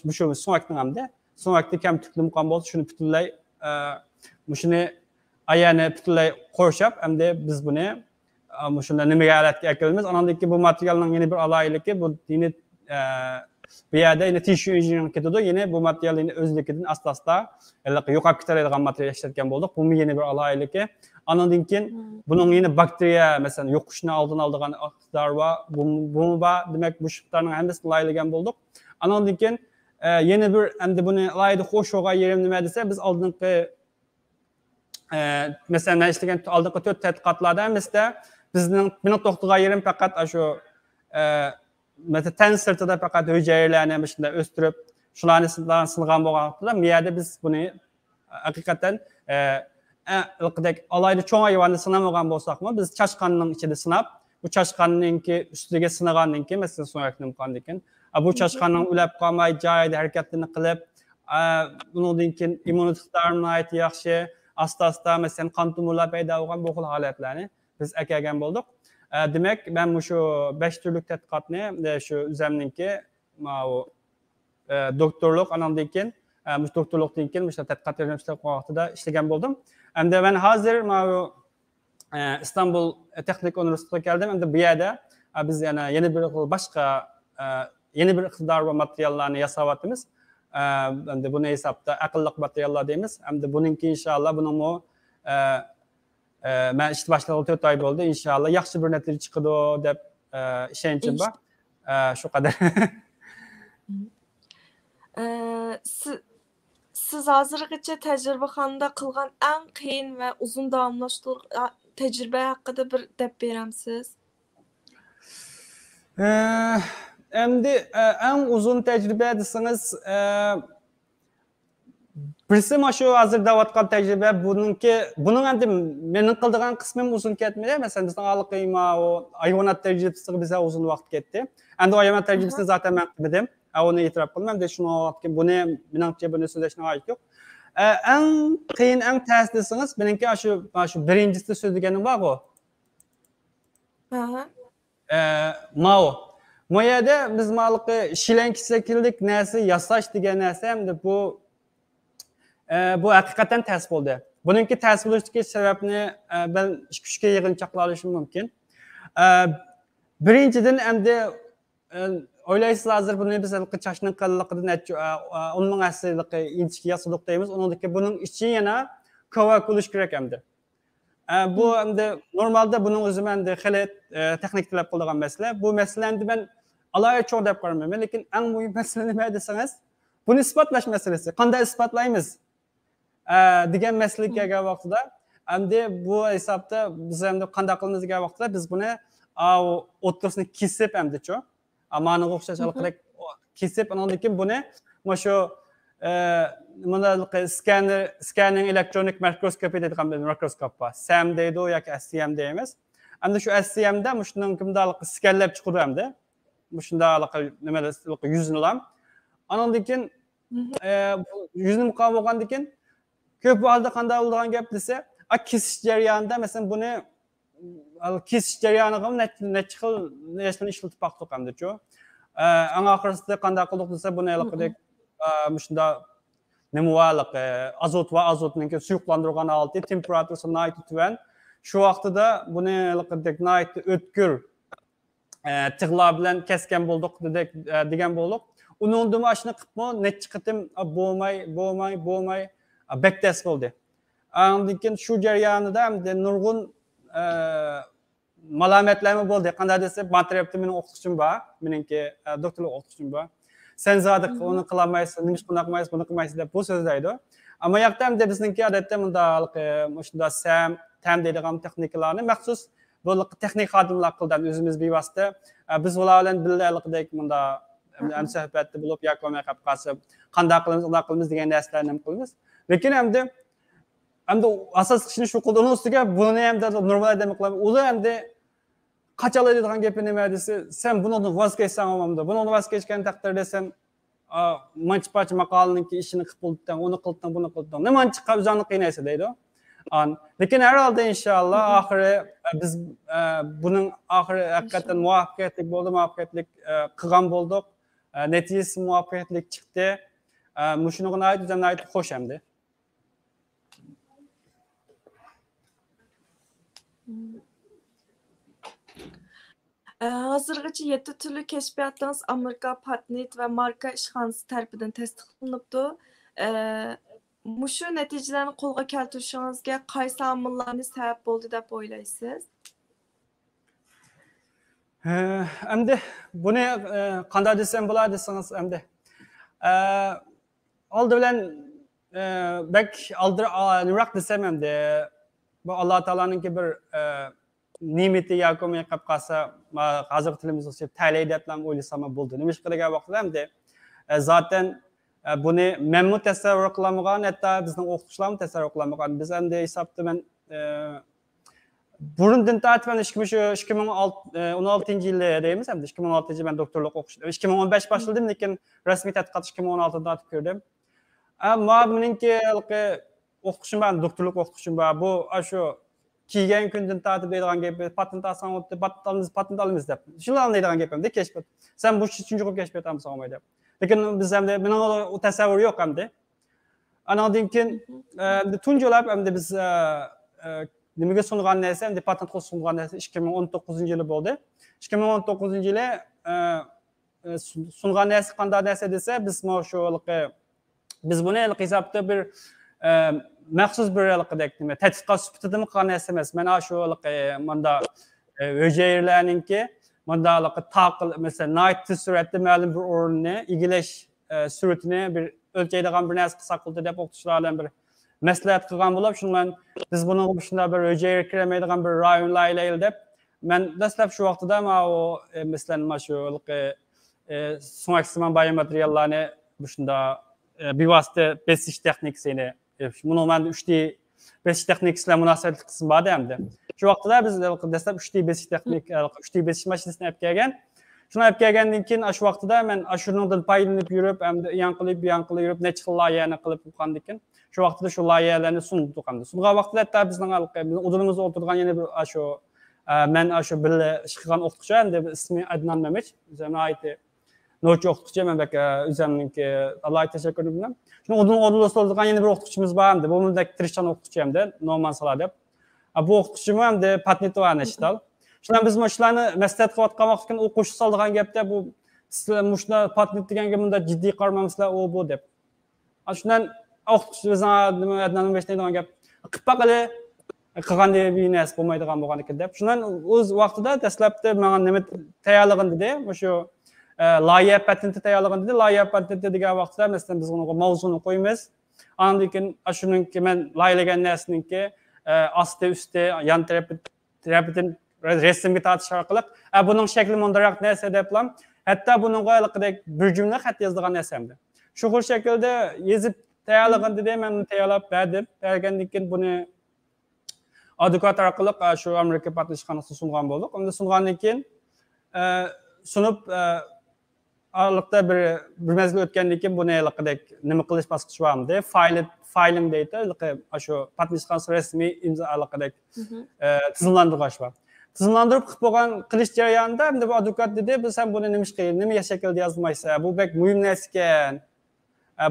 bir şu soňakdan hamda soňakda kam tüklü muqam bolsa şunu bütünlay şunu ayağını bütünlay qo'shab hamda biz bunu şunda nimaga alatga akilamiz. Ondan keyin bu materyalning yeni bir alayligi bu yine bir yerde yine tissue engineering ketidi. Yine bu materyalini özlükidin asla yo'qolib ketadigan material ishlatgan boldik. Bu yeni bir alayligi. Ondan keyin bunun yine bakteriya mesela yo'qishni oldini oladigan iqtidor va bu demek bu shiftarning hammasini laylagan boldik. Ondan keyin yeni bir endi buni layda qo'shuga yerim nima desa biz oldingi mesela men ishlagan oldingi 4 tadqiqotlarda mesela bizning buni to'xtagan yerim faqat shu mesela ten sırtında fakat hücrelerini başında östürüp şularını sınıgan boğazda miyade biz bunu hakikaten alaylı çoğun hayvanı sınamagan bolsak mı biz çaşkanın içinde sınap bu çaşkanın ki üstüge sınaganın ki mesela soňaknym kandikin bu çaşkanın ulap qalmay joyida hareketlerini kılıp bunun keyin immunitetlerine ait yaxşı asta mesela kan tumurlar payda bolgan bu xil holatlarni biz akagan boldik. Demek ben bu şu 5 türlük tədqiqatni şu üzərinki doktorluq anandayken bu doktorluqdan keyin işte tədqiqat yönəmçilik vaqtida işləgan boldum. Hem de ben hazır İstanbul Teknik Üniversitesi'ne geldim. Hem de bu yerde biz yani yeni bir başka yeni bir iqtidar ve materyallarını yasavatımız. Hem de bunu hesapta akıllık materyallar deyimiz. Hem de bununki inşallah bunun o ben işte başlayalı 4 ay oldu. İnşallah yaxşı bir netije çıkıdı dep işençim var. Şu kadar. Siz hazırgacha tecrübexonada qilgan eng qiyin ve uzun davomlashtirgan tecrübe hakkında bir dep beremsiz? Endi en uzun tecrübe deseniz birisi şu hazır davatkan tecrübe bunun endi menin kıldığan kısmım uzun ketmedi. Mesela bizden alık kıyma o hayvanat tecrübesi bize uzun vakit gitti. Endi o hayvanat tecrübesini zaten ben bildim. Onu itiraf kılmam. Hem de şunu vakit bu ne menimce bunu sözleşmeye ait yok. En kıyın en ters deseniz benimki şu birincisi sözlegenim var o. Aha. Mao. Moyada biz malıkı şilenkisekillik nesi yasaş diye nesi hem de bu hakikaten ters oldu. Bununki ters oluştaki sebebini ben küçük yığınçaklaşım mümkün. Birinciden hem de oylaysız hazır bunu biz çaşının kalılıkını onun asırlıkı inçki yasılık deyimiz. Onundaki bunun için yana kova kuluş gerek hem de. Bu hem de normalde bunun özü ben de teknik talep kıldıran mesele. Bu meselendi ben alaya çok dep görmüyorum. Lakin en mühim mesele ne deseniz bunu ispatlaş meselesi. Kanda ispatlayımız degan meseleге kelgan vaqtida hem de bu hesapta biz hem de kanda qilamiz degan vaqtida biz bunu o'ttirisini kesib hem de chu amani o'xshash alqiraq kesib undan keyin buni mana shu mana scanning elektronik mikroskopi deydigan bir mikroskop bor. SEM deydi o yoki SCM deymiz. Endi shu SCMda shundan kimdalik skanlab chiqadi hamda. Shundalik nimalar yuzini ham. Undan keyin yuzini muqam bo'lgandan keyin ko'p holda qanday bo'lgan gap desa, kesish jarayonida masalan buni kesish jarayoniga necha xil narsani ishlatib baqdik hamda-chu. Eng oxirisida qanday qildik desa, buni alaqadek shunda nima varliq azot va azotning suyuqlantirgan holda temperaturasi nihoyatda tuvan. Shu vaqtida buni alaqadek nihoyatda o'tkir tig'lar bilan kesgan bo'ldik degan bo'ldik. Undan mashina qilibmi necha qitim bo'lmay bektes oldu. Andikin şu jarayonida hamda nurg'un malomatlarmi bo'ldi. Qanday desa, materialda mening o'qituvchim bor, meningki doktorlik o'qituvchim bor. Sen zodiq uni qilolmaysiz, nima qilmaysiz, buni qilmaysiz deb bu so'zlaydi. Ammo yoqda hamda bizningki odatda shunda tam deydigan texnikalarni maxsus bu texnik xodimlar qildan o'zimiz bevosita biz ular bilan billaylikdek bunda suhbatda bo'lib yoki qasib qanday qilamiz, unaqa qilamiz degan narsalarni qilamiz. Lekin hamda asas qilishni shu qildi. Uning ustiga buni hamda normal demak qilamiz. Ular hamda qachalaydigan gapi nima desa, sen bundan voz kechsang olmamda. Bundan voz kechgan taqdirda sen manchpachi maqolaninki ishini qilib bo'ldidan, uni qildidan, buni qildidan. Nima chiqib o'zini qiynaysa deydi. Lekin herhalde inşallah ahiri biz bunun ahiri hakikaten muvaffaqiyatli bo'ldi, muvaffaqiyatli qilgan bo'ldik. Neticesi muvaffaqiyatli chiqdi. Shunga aytib xo'sh hamda. Hazırgacha 7 türlü keşfiyatlarınız Amerika Patent ve Marka İşxanası tərəfindən təsdiqlanıbdı. Muşu nəticələrini qolğa keltirishingizga qaysi omillarni sabab bo'ldi deb o'ylaysiz? Endi buni qanday desam bo'ladi desangiz endi oldi bilan bak nimaroq desam endi bu Alloh taoloninki bir nimeti yakomi qilib qolsa hozir tilimizga talay deb ham o'ylasam bo'ldi. Nima ish qilgan vaqtda endi zaten buni menmu tasavvur qilamagan, hatto bizning o'qituvchilarimiz tasavvur qilamagan. Biz endi hisobda men burundan tartiban 2016 deymiz, endi 2016 ben doktorlik o'qishdim. 2015 boshladim, lekin rasmiy tadqiqot 2016da atib ko'rdim. Ammo meningki o'qishim bor, doktorlik o'qishim bor. Bu shu kiygan kundan tartib deydigan gap, patent olsang, patent olamiz deb. Shularni deydigan gapimda keşfiyat. Sen bu uchinchi qilib keşfiyat ham olmaydi. Lekin biz hamda mening o tasavvur yo'q hamda. Andan keyin tunjolab hamda biz nimaga sungan narsa, hamda patent qilib sungan narsa 2019-yili bo'ldi. 2019-yili sungan narsa qanday narsa desa, biz biz buni hisobda bir maxsus bir tadqiqot sifatida qilgan narsa emas. Mana shu manda hujayralarninki mandalıq taqil mesela night suratda ma'lum bir o'rinni egilash suratini bir o'lchaydigan bir narsa qilsa qildi deb o'qituvchilardan bir maslahat qilgan bo'lib, shundan biz buni shunday bir hujayra kiramaydigan bir rayonlar aylaylik deb men dastlab shu vaqtida o masalan shu so'ngakisiman biomateriallarni shunda bevosita besish texnikasini buni men 3D besish texnikasi bilan munosabatli qism bor endi. Shu vaqtda biz dastlab 3D besish texnik 3D besish mashinasini olib kelgan. Shuni olib kelgandan keyin shu vaqtda men shundan foydalanib yurib, hamda yan qilib yurib, necha xil loyihani qilib qo'ygandan keyin shu vaqtda shu loyihalarni sundik hamda. Sungan vaqtda hatto bizning o'zimiz o'tirgan yana bir shu men shu birga ish qilgan o'qituvchi endi ismi Adnan Mamic, o'zimning aytdi. No'ch o'qituvchi men bak o'zimningki Allohga tashakkur qilaman. Shuni o'rnida o'tirgan yana bir o'qituvchimiz bor endi. Bu mundek tirishchan o'qituvchi endi, Norman Salah deb. Bu o'qituvchim endi patentni ishtal. Shular biz shularni maslahat qilayotgan vaqtda o'quvchi soldigan gapda bu sizlar mushna patent deganga bunda jiddiy qaramamsizlar u bu deb. Shundan o'qituvchi bizning Adnan Mamic degan gap qilib baqali qilgan deb binas bo'lmaydigan bo'lgan ekan deb. Shundan o'z vaqtida dastlabda menga nima tayyorlig'in dedi, shu loyiha patenti tayyorlig'in dedi. Loyiha patenti degan vaqtda masalan biz uni mavzuni qo'yamiz. Andan keyin shuningki men loyihalagan narsaningki osti usti yan tarafidan resimga tortish orqali buning shakli mundaroq narsa deb ham hatto buningga bir jumla xat yozadigan narsamdi. Shu xil shaklda yozib tayyorlig'in dedi, men tayyorlab berdim. Bergandan keyin buni advokat orqali shu Amerika patentxonasiga sungan bo'ldik. Unda sungandan keyin sunib aralıqda bir mezgil o'tgandan keyin buni nima qilish bosqichi bormidi? Filing deydi, shu patentxonasi rasmiy imzo aloqadagi tizimlantirg'ash bor. Tizimlantirib qilib bo'lgan qilish jarayonida endi bu advokat dedi, biz ham buni nima ish qilib, nima shaklda yozmaysa, bu bek muhim narsa ekan.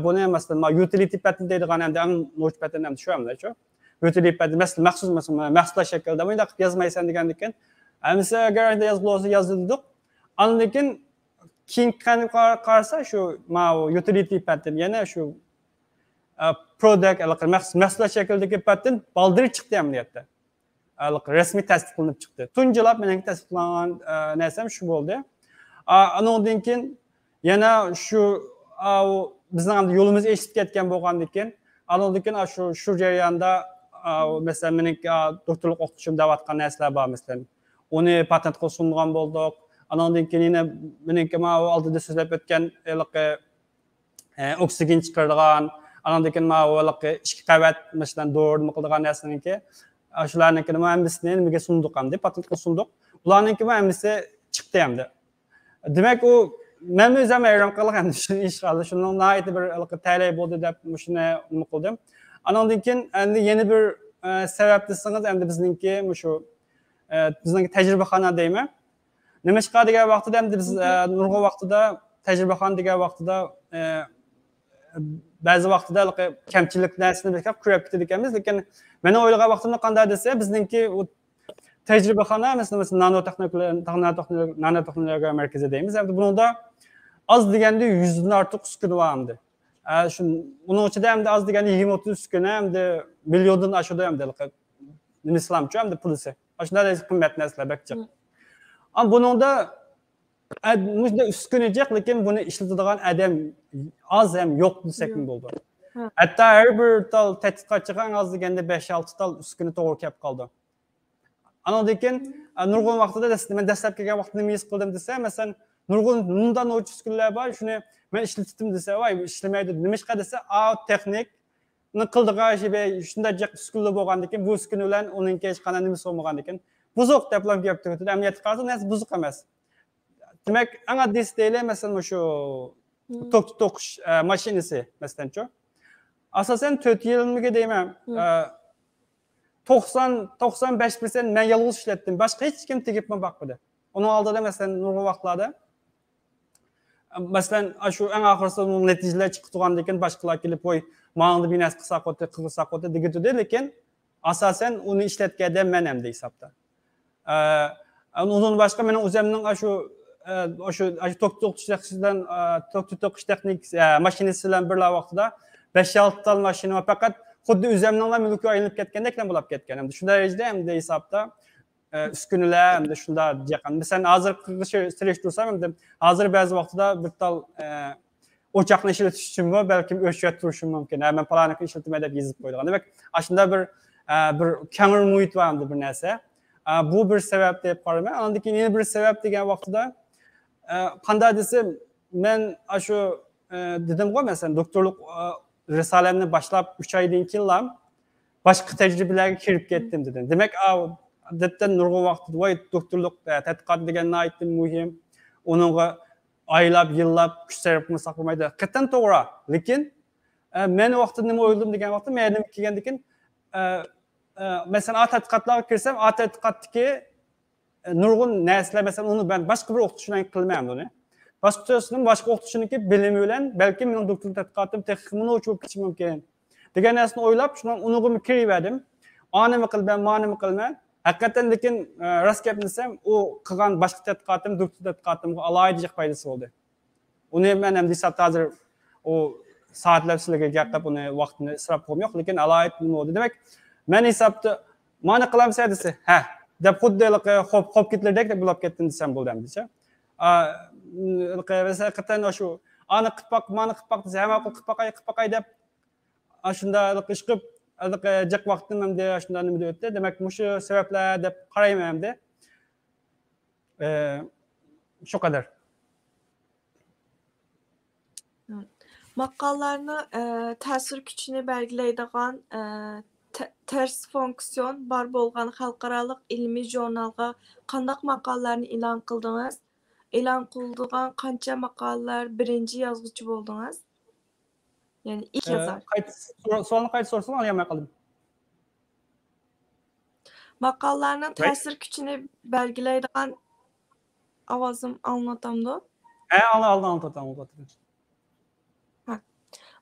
Buni masalan utility patent deydigan endi no'ch patent ham shu hamda-ku. Utility patent maxsus mahsulot shaklda bunday qilib yozmaysan degandan keyin, amsa agar yozib bo'lsa yozildik. Andan keyin keyin qarasa shu utility patent yana shu product mahsulot shaklidagi patent baldir chiqdi amaliyotda. Resmi tasdiqlanib chiqdi. Tunjilab mening tasdiqlangan narsam shu bo'ldi. Andan keyin yana shu bizning yo'limiz eshitib ketgan bo'lgandan keyin, andan keyin shu jarayonda masalan mening doktorlik o'qitishim davatgan narsalar bor masalan. Uni patentga sungan bo'ldik. Andan keyin yana mening oldida so'zlab o'tgan oksigen chiqaradigan, andan keyin ikki qavat masalan do'rni qiladigan narsaniki shularniki muhandisni nimaga sundik hamda patentga sundik. Ularniki muhandisi chiqdi hamda. Demak u men o'zim hayron qolgan shuni ish qildi. Shundan nihoyatda bir talay bo'ldi deb shuni nima qildim. Andan keyin endi yana bir sabab desangiz endi bizningki shu bizning tajribaxona deyman. Nima ish qiladigan vaqtida endi biz nurg'un vaqtida tajribaxona degan vaqtida ba'zi vaqtida kamchilik narsani bekab ko'rib ketadi ekanmiz, lekin meni o'ylagan vaqtimda qanday desa, bizningki tajribaxona masalan nanotexnologiya markazi deymiz. Endi bunda az deganda 100 dan ortiq uskuna bor endi. Buning ichida endi az deganda 20-30 uskuna endi milliondan oshadi endi nima islamchi endi pulisi. Shunday qimmat narsalar bakcha. Ama buningda mujda uskuna yo'q, lekin buni ishlatadigan odam az ham yo'q desak bo'ldi. Hatto har bir tal tadqiqotchiga az deganda 5-6 tal uskuna to'g'ri kelib qoldi. Andan keyin nurg'un vaqtida men dastlab kelgan vaqtda nima his qildim desa, masalan, nurg'un bundan o'ch uskunalar bor, shuni men ishlatdim desa, voy ishlamaydi. Nima ish qilsa, texnik qildigan ish shunday jiq uskunalar bo'lgandan keyin bu uskuna bilan uningki hech qanday nimasi bo'lmagandan keyin buzuq deb ham gap turibdi. Amniyat qarasa, narsa buzuq emas. Demak, anga deylar masalan shu to'qish mashinasi masalanchi. Asosan 4 yilga deyman. 90-95% men yolg'iz ishlatdim. Boshqa hech kim tegibman boqmadi. Uning oldida masalan nurg'un vaqtlarda masalan shu eng oxirida natijalar chiqib turgandan keyin boshqalar kelib qo'y, ma'noda binas qilsa qo'ti degidi, lekin asosan uni ishlatganda men ham dey hisobda. Undan boshqa men o'zimning shu to'qish texnik mashinasi bilan bir vaqtida 5-6 tal mashina faqat xuddi o'zimning mulkka aylanib ketgandek bo'lib ketgan. Endi shu darajada ham dey hisobda uskunalar endi shunday yaqin. Masalan, hozir surishtirsam endi hozir ba'zi vaqtida bir tal o'choqni ishlatish uchun balkim o'chib turishim mumkin. Men planini ishlatmay deb yozib qo'ydim. Demak, shunda bir kamar muhit var endi bir narsa. Bu bir sebep deb qaraman. Andan keyin yana bir sebep degan vaqtida qanday desam, men şu dedim ki mesela doktorluk risalemni başlap 3 aydan keyin başka tecrübelerge kirip kettim dedim. Demek adetten nurgun vaqtida voy doktorluk tadqiqat degan aytdim muhim. Onunla aylab, yillab kuch sarf qilmasak bo'lmaydi. Haqiqatan to'g'ri. Lekin men vaqtida nima o'yladim degan vaqtda men nima kelgandan keyin mesela tadqiqotlarga kirsam, tadqiqotdagi nurgun narsalar mesela onu ben başka bir o'qituvchidan qilmayman uni. Başka o'qituvchiniki bilimi bilan balki mening doktorlik tadqiqotim texnikni o'chib ketishi mumkin. Degan narsani o'ylab, shundan unig'imni kiraverdim. Animi qilman, manimi qilman. Haqiqatan lekin rost gap desam, u qilgan boshqa tadqiqotim, doktor tadqiqotimga alohida foydasi bo'ldi. Uni men ham desam hozir o soatlab sizlarga gapirib uni vaqtini isrof qilmam yo'q, lekin alohida nima bo'ldi. Demak, men hisobda mana qilamsa desa, ha, deb xuddi hop ketlardek deb bo'lib ketdim desam bo'ldi ham desa. Mesela haqiqatan shu ani qilib mani qilib desa, hamma qilib baqay deb shunda ish qilib jiq vaqtim hamda shundan nima deb o'tdi. Demak, shu sabablar deb qarayman hamda. Shu qadar. Maqallarni ta'sir kuchini belgilaydigan ters fonksiyon bar bo'lgan xalqaro ilmiy jurnalga qandaq maqolalarni e'lon qildingiz? E'lon qildigan qancha maqolalar birinchi yozuvchi bo'ldingiz? Yani ilk yazar. So'alni qayta so'rasam anlayolmay qoldim. Maqolalarning ta'sir kuchini belgilaydigan ovozim anlatamdı. Anladım.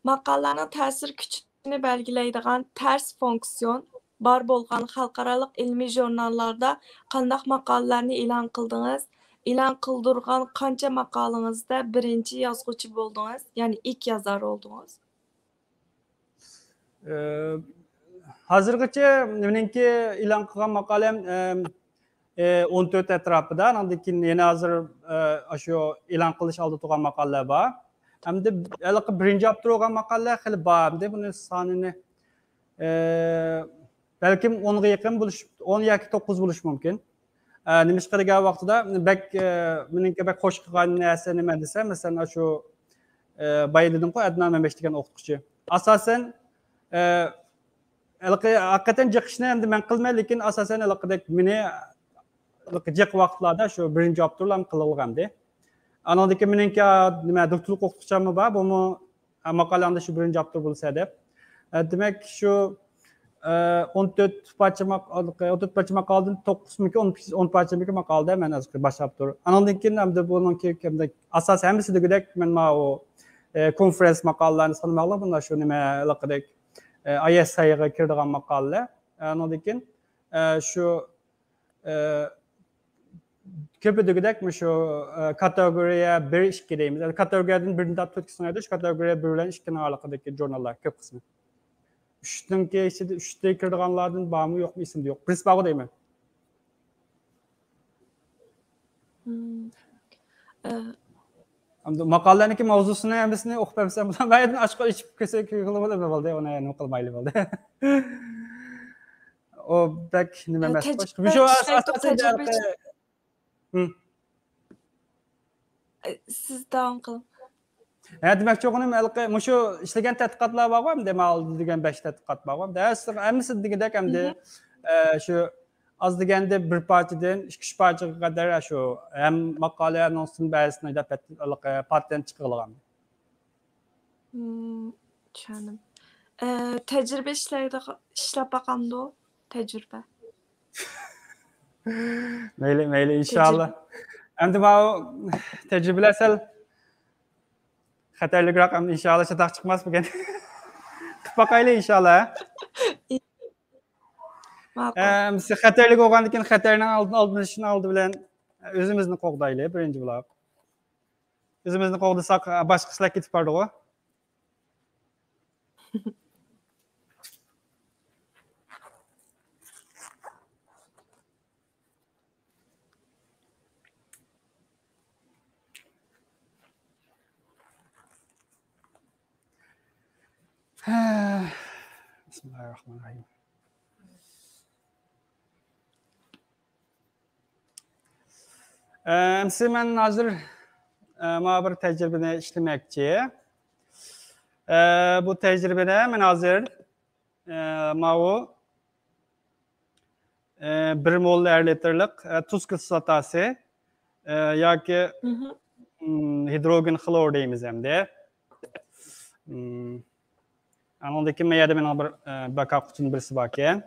Maqolalarning ta'sir kuchini belgilaydigan ters fonksiyon bar bo'lgan xalqaro ilmiy jurnallarda qandaq maqolalarni e'lon qildingiz? E'lon qildirgan qancha maqolangizda birinchi yozuvchi bo'ldingiz? Ya'ni ilk yazar oldingiz. Hozirgacha meniki e'lon qilgan maqolam 14 atrofida, undan keyin yana hozir shu e'lon qilish oldida turgan maqolalar bor. Hamda birinchi olib turgan maqolalar xili bor. Hamda buni sonini balkim 10ga yaqin bo'lish, 10 yoki 9 bo'lishi mumkin. Nima ish qilgan vaqtida meniki bak qo'sh qilgan narsa nima desam, masalan shu boya dedim-ku, Adnan Mamesh degan o'qituvchi. Asosan haqiqatan jiqishni endi men qilmay, lekin asosan meni jiq vaqtlarda shu birinchi olib turib qilgandi. Anadaki meniki nima doktorlik o'qituvchim bor, buni maqolamda shu birinchi olib turib bo'lsa deb. Demak, shu 14 parcha maqoldan 9 10 parcha maqolda men hozir boshlab tur. Andan keyin hamda buniki asos hammasi degidek men o konferens maqolalarni sanmoqlar bunlar shu nima laqadek ISI'ga kirdigan maqolalar. Andan keyin shu köpü degidek shu kategoriya 1-2 deymiz. Kategoriyadan birini topib o'tkazsangiz, shu kategoriya 1 bilan 2 aloqadagi jurnallar ko'p qismi. 3'teki içinde 3'te kirdiganlardan bağımı yok mu, isimde yok. Prinsipi o değil mi? Maqalaniki mavzusunu hemsini o'qib bilsam, ben aşkı içip köse kılmadım oldu, ona yani qilmayli oldu. O bek nima emas. Bir şey Siz devam qilin. Demek çok önemli. Şu işlegen tədqiqatlar var mı? Demal degan 5 tədqiqat var mı? Həmisi degidek hamda şu az degende bir partidən 2 partiga qadar şu hem maqala anonsunun ba'zisini da patent chiqarilgan. Tushundim. Tecrübe ishlab bakamdı o. Tecrübe. Mayli inşallah. Endi bu tecrübeler sel xatarliroq ham inshaalloh chataq chiqmas bugun. Qilib boqaylik inshaalloh. Biz xatarlik bo'lgandan keyin xatarning oldini oldi bilan o'zimizni qo'g'daylik birinchi bo'lib. O'zimizni qo'g'dasak boshqa ishlar ketib bordi-ku. Bismillahirrahmanirrahim. Men hozir ma bir tecrübeni işlemekçi. Bu tecrübede men hazır ma 1 mol litrlik tuz kislatası yoki hidrogen xlor deymiz hamda. Anondaki meyada men bir bakaq uchun birisi bor ekan.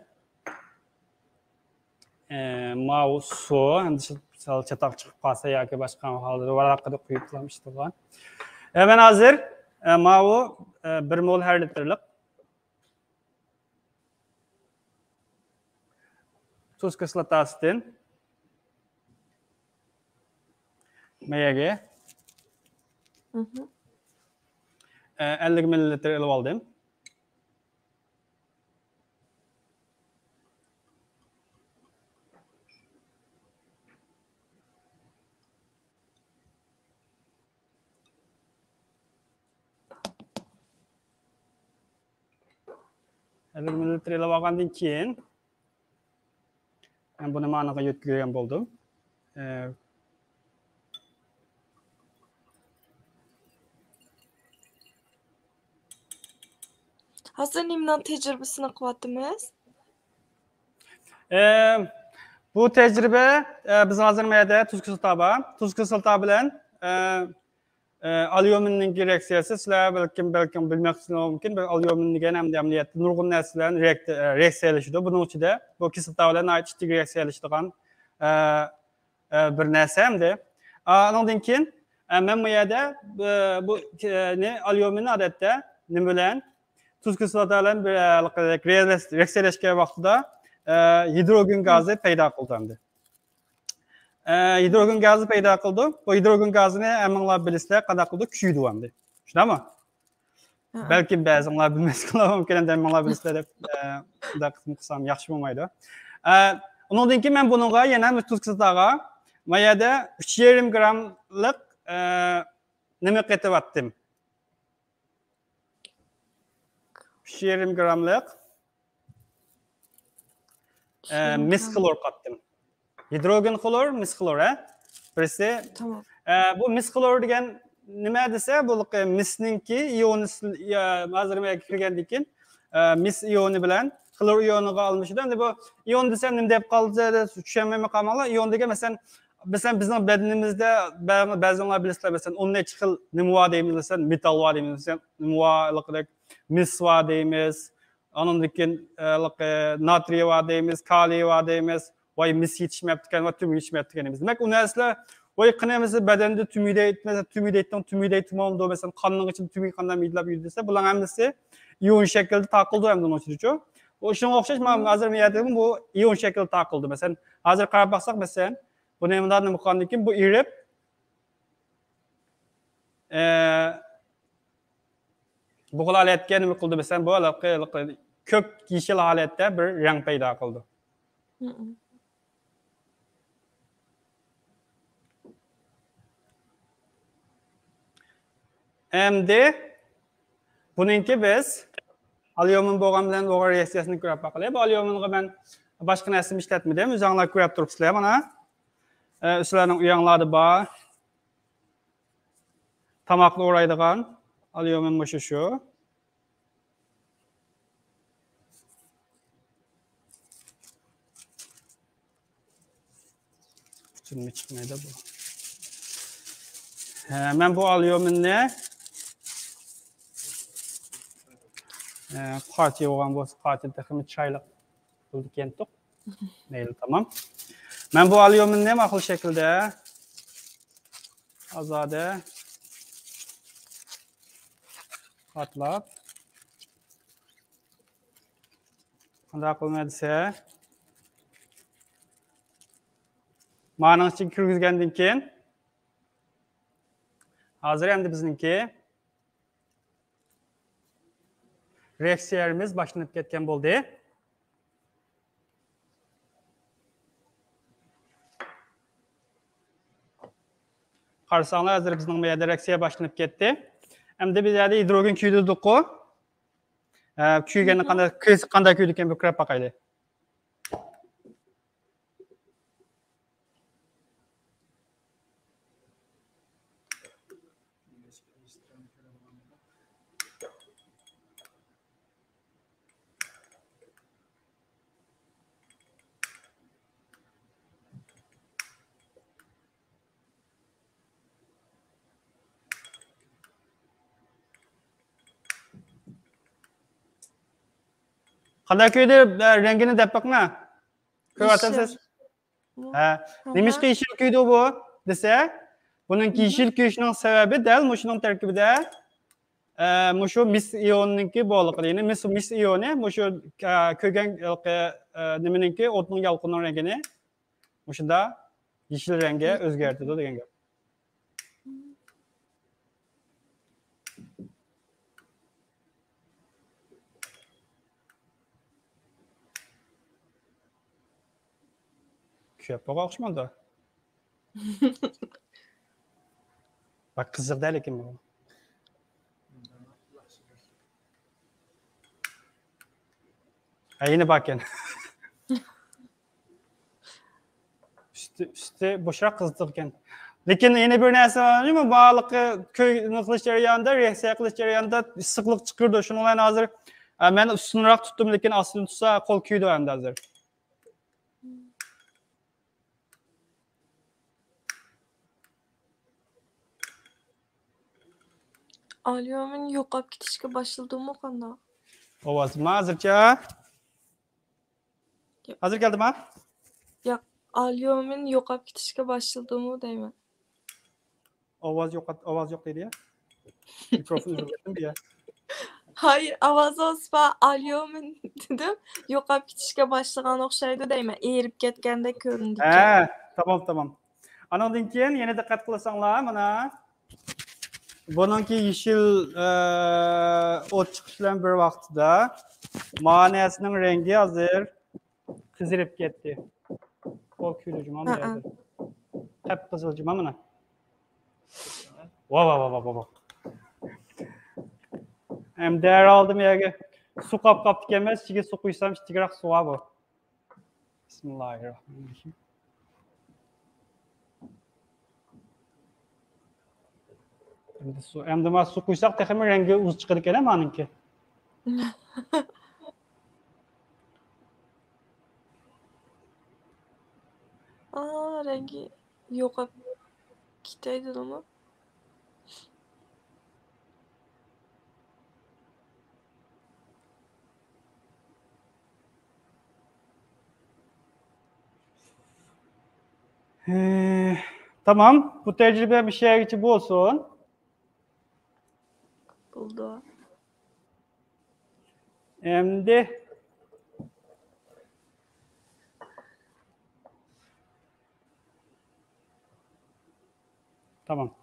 Ma su, endi sal chataq chiqib qolsa yoki boshqa holda varaqada quyib qo'yishtirgan. Men hozir ma 1 mol har litrlik tuz kislotasini mayaga 50 ml ilib oldim. Mililitre ilib olgandan keyin men buni managa yetkazgan bo'ldim. Hazır nimdan tecrübesini qıvattımız? Bu tecrübe biz hazır mayada tuz kısılta bilen alyuminning reaksiyasi sizlar balkim bilmoqsizlar mumkin. Alyuminning ham amaliyotda nurg'un narsalarni reaksiyalashadi. Buning ichida bu kislota bilan aytishlik reaksiyalashadigan bir narsa hamda. Undan keyin men bu yerda bu alyuminni odatda nima bilan tuz kislota bilan reaksiyalashgan vaqtida hidrogen gazi paydo qildi. Hidrogen gazı paydo qildi. Bu hidrogen gazini hammalar bilasizlar, qanday qildi? Kuydi hamda. Shundaymi? Balki ba'zilar bilmaslar mumkin, endi hammalar bilasizlar deb bunday qilsam yaxshi bo'lmaydi. Undan keyin men bunga yana tuz kislotaga mayada 3,5 gramlik nima qetyaptim? 3,5 gramlik mis xlor qatdim. Hidrogen xlor, mis xlor, birisi. Tamam. Bu mis xlor degan nima desa, bu misninki ioni mazrimga kirgandan keyin mis ioni bilan xlor ioniga almishdi. Endi bu ion desam nima deb qolsa, tushunmayman qolmoqlar. Ion degan masalan bizning bedanimizda ba'zanlar bilasizlar, masalan 10 necha xil nima bor deymiz, masalan metal bor deymiz, masalan nima borlik mis bor deymiz. Ondan keyin natriy bor deymiz, kaliy bor deymiz. Vay mis yetişmeyaptıkken ve tümü yetişmeyaptıkken. Demek o nesle vay kınamızı bedende tümüydeytim oldu. Mesela kanının için tümü kandan midilap yürüdüyse bulan hemisi iyon şekilde takıldı hem de onun için. O şuna okşaş hazır mı bu iyon şekilde takıldı. Mesela hazır karar baksak mesela bu neyimden ne bu ki bu irip bu kadar aletken mi kıldı mesela bu kök yeşil halette bir renk payda kıldı. Endi buningki biz alyumin bo'lgan bilan o'g'ir reaksiyasini ko'rib baqilaylik. Bu alyuminga men boshqa narsa ishlatmadim. O'zinglar ko'rib turibsizlar mana. Sizlarning uyanglarda bor. Tomoqni o'raydigan alyumin shu. Tutunma chiqmaydi bu. Men bu alyuminni partiya bo'lgan bo'lsa, partiyada taxmin chayliq bo'ldi kentoq. Mayli, tamam. Men bu alyuminni ma'qul shaklda azoda qatlab qanday qilmaydi desa ma'ning ichiga kirgizgandan keyin hozir endi bizniki reaksiyamiz boshlanib ketgan bo'ldi. Qarasanglar, hozir bizning bu yerda reaksiya boshlanib ketdi. Endi biz yerda hidrogen kuydirdik-ku. Kuygani qanday kuydi ekan bu ko'rib boqaylik. Qanday kuydi rengini deb bakma. Ko'ryapsiz? Ha, nimishqa yeşil kuydi bu desa, buning yeşil kuyishning sababi dal mushuning tarkibida mushu mis ionninki bog'liqligini, mis ioni mushu ko'gan nimaninki o'tning yolqinning rangini mushunda yeşil rangga o'zgartirdi degan gap. Köpüğe okşamadı. Bak kızık değil ki bu. Ha yine bakın. üstü boşrak kızdırken. Lekin yine bir narsa var değil mi? Bağlıkı köy kılıç jarayonida, reaksiya kılıç jarayonida issiqlik chiqirdi. Shuningdan hozir men ustunroq tutdim, lekin aslini tutsa qo'l kuydi endi hozir. Alyomin yo'qolib ketishga boshlaldimi qanday? Ovozim hozircha. Hozir keldimi? Yo'q, alyomin yo'qolib ketishga boshlaldimi deyman. Ovoz yo'q deydi ya. Mikrofon uzatdim ya. Hayır, ovozi o'spa alyomin dedim. Yo'qolib ketishga boshlagan o'xshaydi deyman. Erib ketgandek ko'rindi. Ha, tamam. Anandan keyin yana diqqat qilsanglar, mana buningki yeşil o't chiqishidan bir vaqtida ma'nasining rengi hozir qizarib ketdi. Qo'l kuydirjim mana hozir. Qap qizilji mana. Va. Hem değer aldım yerga. Su qapti emas, ichiga suv quysam, ichigaroq suv bu. Bismillahirrohmanirrohim. Endi mas suv quysak texmi rangi o'z chiqar ekan meniki. Rengi yo'qolib ketaydi dedimi? Tamam, bu tecrübe bir şeye geçip olsun. Buldu. Şimdi tamam.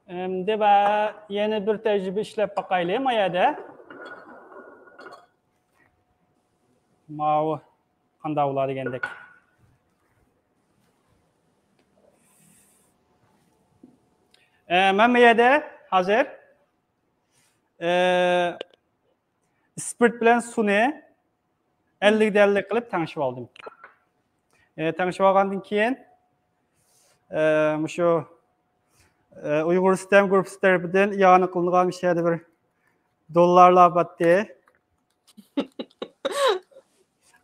Şimdi yeni bir tecrübe işlep bakayım ayada. Mavi kandavlar degendek. Ben ayada hazır. Spirit bilen suni 50 qilib tanishib oldim. Tanishib olgandan keyin shu Uyg'ur sistem gruppasi tarafidan iyo'na qilingan ishada bir dollarlar batdi.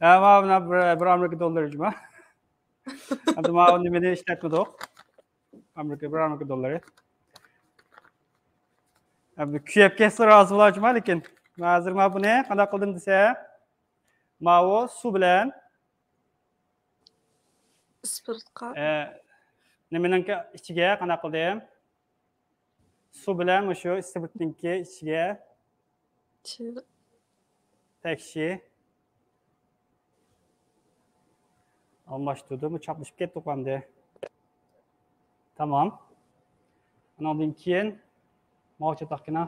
Mana bir Amerika dollari juma. Endi mana nimani ishlatmadik. Bir Amerika dollari. Endi kuyib ketsa rozi bo'lajman, lekin hozir men buni qanday qildim desa, mana suv bilan Spiritqa. Nimaninki ichiga qanday qildim? Suv bilan shu spiritninki ichiga tekshi almashtirdim, chaplashib ketdi qo'mdi. Tamam. Ondan keyin mavcha taqina.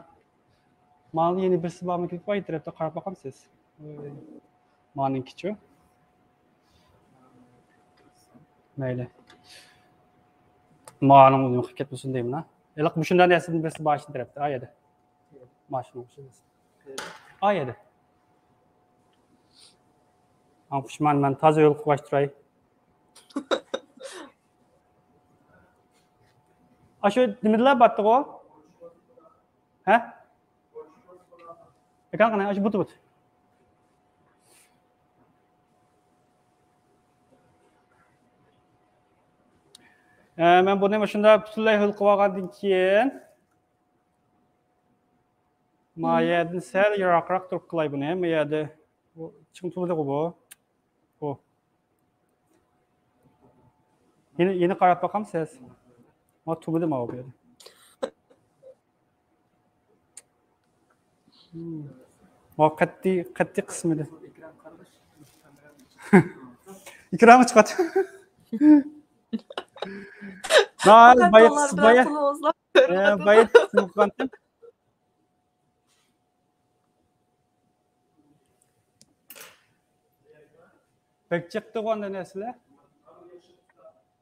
Mana yeni birisi bormi-ki, qo'y tarafda qarab boqamsiz. Meningki-chu. Mayli. Ma'lum o'zim qilib ketmasin deyman. Eliq bu shundan yasin birisi boshini tarafda. Ayada. Mashina o'xshaydi. Ayada. Anfushman men toza yo'l qo'yishtiray. Ashu nimalar batdi o? Ha? Ekan qana, ashu but. Men buni mana shunda butunlay hil qilib olgandan keyin mayadni sal yiroqroq turib qilay buni. Bu yerda chiqim turdi bu. Bu. Yeni qarab bakamsiz. Ma tubudi ma bu yerda. Ma qatti qismida. İkramı çıkart. Bayat mukantim. Pek çıktı onda nesile.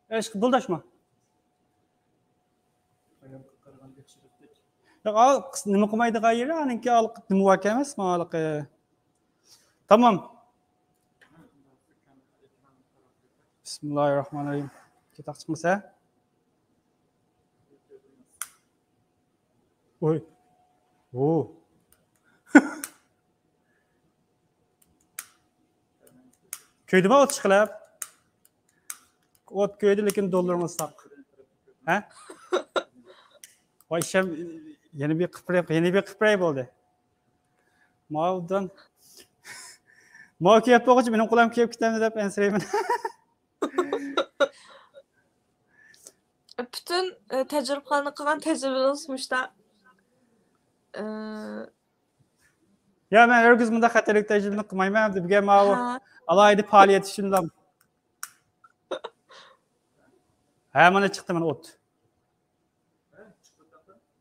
Eşk buldaşma. Ya nima qilmaydi g'ayri aniki alik nima emas malik. Tamam. Bismillahirrahmanirrahim. Ketak çıkmasa. Oy. Oo. Köyde mi ot çıkılab? Ot köyde lekin dollarımız sak. Ha? Vay işem yeni bir kıpray oldu. Mağdan. Mağ kiyap boğucu benim kulağım kiyap kitabını dep ensireyim. Bütün tecrübelerini kılan tecrübeli da Ya ben her gün bunda xatarlik tecrübeni qilmayman deb birga ma'lum alayda faoliyat ishimdan. Ha mana chiqdi mana o't.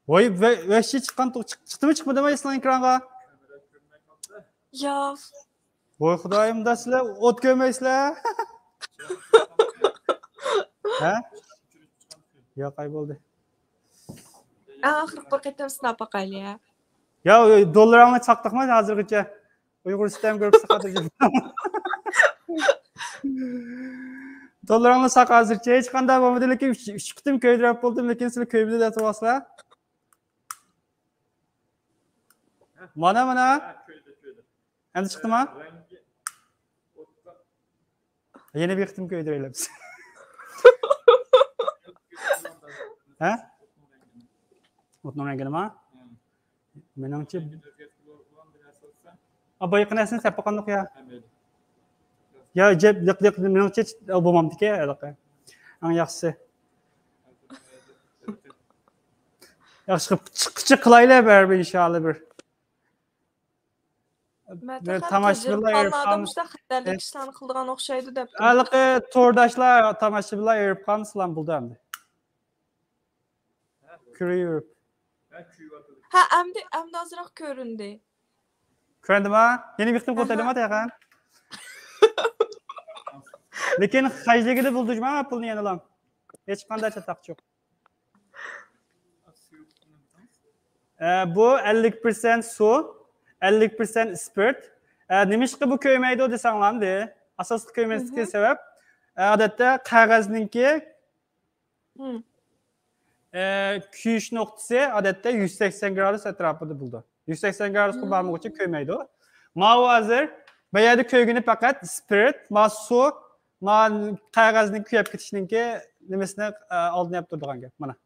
Voy ve şey çıktı mı çıkmadı mı İslam ekranga? ya Voy Xudoyim da sizlar o't ko'maysizlar. Ha? Ya kayboldu. ahir bir qatam sinab baqayli ya. Ya dollarını çaktıkma hazırgıca. Uygur sistem görüp sakatacağım. Dollarını sak hazırca hiç kanda babamda ki çıktım köyde rap oldum lekin sizler köyde de tutaslar. Mana. Endi çıktı mı? Yeni bir çıktım köyde öyle. Ha? Otun rengini mi? Menimce Abay qanasın sepaqanlıq ya. Ya cep liq menimce albomamdiki əlaqə. Ən yaxşısı. Yaxşı çıxıcı qılayla bərabər inşallah bir. Tamaşaçılar adamda xəstəlik işlərini qıldığan oxşaydı dəb. Əlaqə tordaşlar tamaşaçılar Evropan islam buldu əmdi. Europe. Ha, əmdə azraq göründü. Göründü mü? Yeni bir fotoğrafı mı təxən? Lekin xərcliyi də buldum ama pulunu yenilam. Heç qanday çataq yox. Bu 50% su, 50% spirit. Nimişki bu köymeydi o desanlandı. Asaslı köymesindeki sebep. Adette qağazninki küyüş noktası adette 180 gradus etrafında buldu. 180 gradus kullanmak için köymeydi o. Mavi hazır. Bayağıda köygünü fakat spirit, ma su, ma qağazning kuyap ketişninki nimesine aldın yaptırdıgan gap. Mana.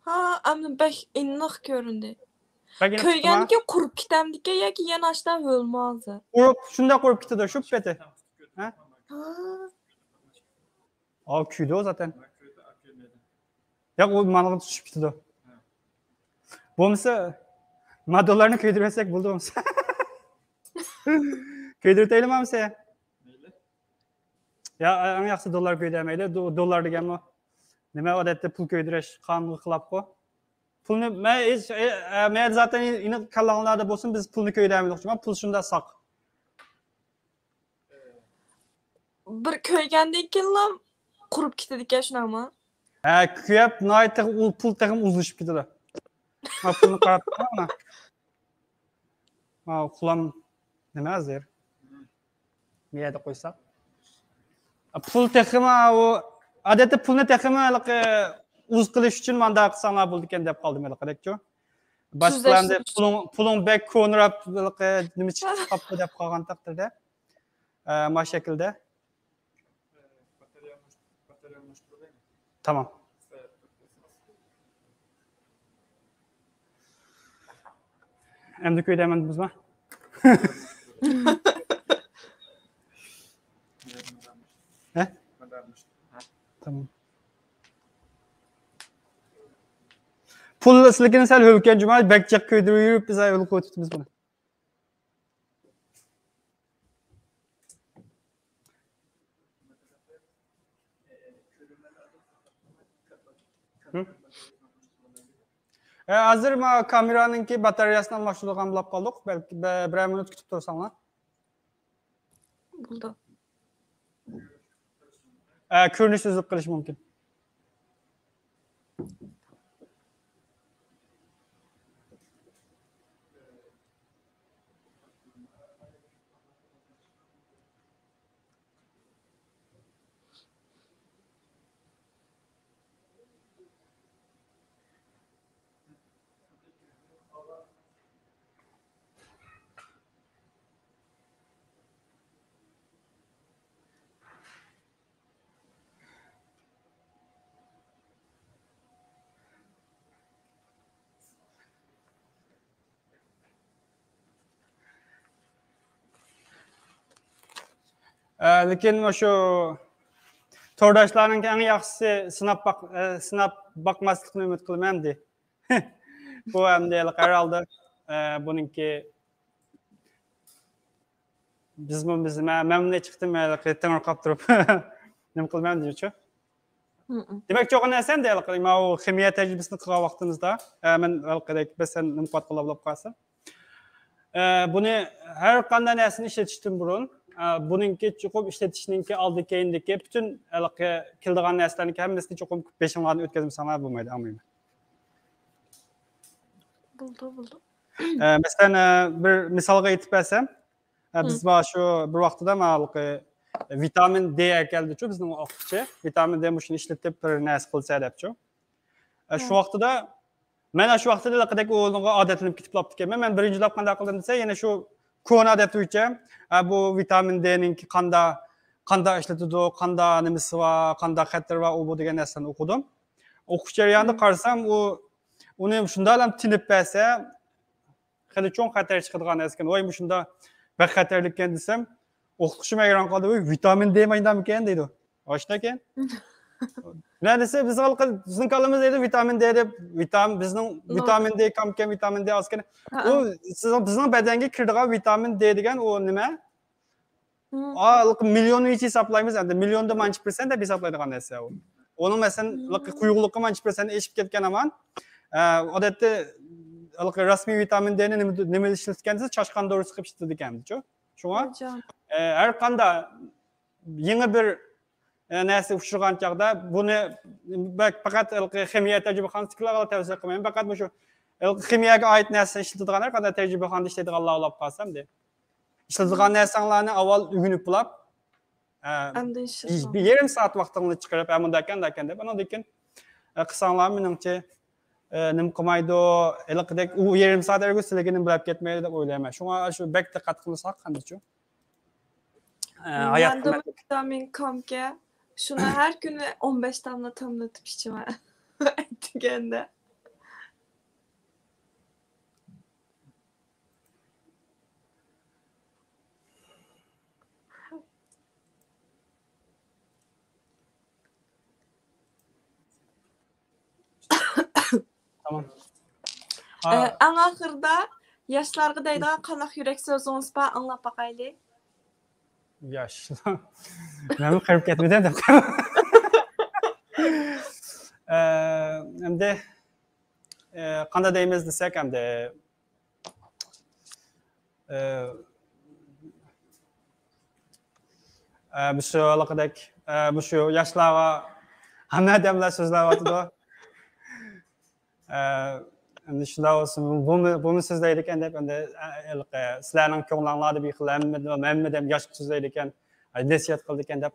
Ha, əmdə bək inniq göründü. Köygəndiki qurup kitemdiki ya ki yanaşdan olmazdı. Şunda qurup kitedi şu peti. Ha? Aa küydü o zaten. Ya o manığı düşüp kitedi o. Bu mesela maddolarını köydürmesek buldu mu? Köydürtelim mi mesela? Ya en yaxşı dolar köydürmeyle dolar degen o. Nima adette pul köydüreş kanunu qilab qo'y. Pulni men zaten ini kallanlarda bo'lsin biz pulni köydürmedik ama pul shunda saq. Bir köygəndiki lam qurup ketdi şunama. Ha, kuyap nayt pul təxim uzlaşıb ketdi. Ma pulni qarab mana. Ma qulam nima azir? Miyada qo'ysaq. Pul təxim o adette pulni təxim uz qilish uchun manda qilsanglar bo'ldi ekan deb qoldim aqadakku. Boshqalarni pulun bek ko'nrab nima chiqib qoldi deb qolgan taqdirda mana shakilda. Tamam. Endi köydemen biz mi? He? Tamam. Pul sizlikini sal hövken cuma bekçek köyde yürüp biz ayılık ötütümüz bunu. Hazır ma kameranınki bataryasını almışlıqan bilap qaldıq. Belki bir minut kütüp dursanlar. Buldu. Görünüş üzüp qilish mümkün. Lekin şu tordaşlarının en yaxşısı sınap bakmaslıqını ümit qilmayam de. Bu hamda herhalde bununki memnun çıktım tengir qap turib nim qilmayam deyçi. Demek çok narsen de ma o ximiya tecrübesini qilgan vaqtimizda men alqadek besen nim qat qilib qalsa. Bunu her qanday narsani ishlatishdan burun bununki çoxum işletişninki aldı keyindeki bütün kildiğan neslerini hemmisini çoxum beşimlarını ötkazım sana bulmaydı anlayayım. Buldu. Mesela bir misalga yetip versem biz şu bir vaqtida ma'lqi vitamin D geldi şu bizning oqchi vitamin D muşun işletip bir narsa qilsa debchi. Şu vaqtida men şu vaqtida laqadek o'g'limga odatlanib ketib qolibdi ekan. Men birinchi lab qanday qildim desa, yana shu ko'na odat bo'yicha bu vitamin D'ning qanday ishlatadi, qanday nimasi va qanday xatar va u bu degan narsani o'qidim. O'qish jarayonida qarasam, uni shunday ham tinib bersa, xili cho'ng xatar chiqadigan narsa ekan. Voy, bu shunda bir xatarlik ekan desam, o'qituvchim hayron qoldi. "Voy, vitamin D maydam ekan" deydi. Oshna ekan. Ne dese bizning kalımız deydi vitamin D deb bizning vitamin D kamken vitamin D azken o bizning bedenge kirdiği vitamin D degan o nima? Milyonu hiç hesaplaymiz endi milyonda manchi percent deb hesaplaydigan narsa o. Onun mesela quyuqliqi manchi percent eşip ketgan aman odatda rasmiy vitamin D'ni nima ishlatgansiz chashqan dori chiqib chiqdi ekan-ku. Shunga har qanday yangi bir narsa uchirgan chaqda buni faqat ximiya tajribaxonasiga tavsiya qilmayman. Faqat shu ximiyaga oid narsa ishlatadiganlar qanday tajribaxonada ishlaydiganlar olib qolsam deb. İşletilen narsalarni avval ügünüp bulab, bir yarım saat vaqtini chiqarib, amundaykan deb, ondan keyin qilsanglar menimcha nim qilmaydi, eliqdek u yarım saat ergisiligini bilib ketmaydi deb o'ylayman. Shunga shu bek diqqat qilsak qanday-chu? Hayat vitamin komga şunu her gün 15 damla tamlatıp içime degende. Tamam. En ahırda yaşlarga deydigan qanaq yürek sözünüz bar anlap baqaylı. Yaş. Ben qirib ketmeden deb. Endi qanday deymiz desak endi bu shu alaqadek bu shu yoshlarga hamma damlar so'zlayotdi. Endi shunday olsun bunu so'zlaydi ekan deb endi sizlarning ko'nglaringlarda bir xil hamma yosh so'zlaydi ekan nasihat qildi ekan deb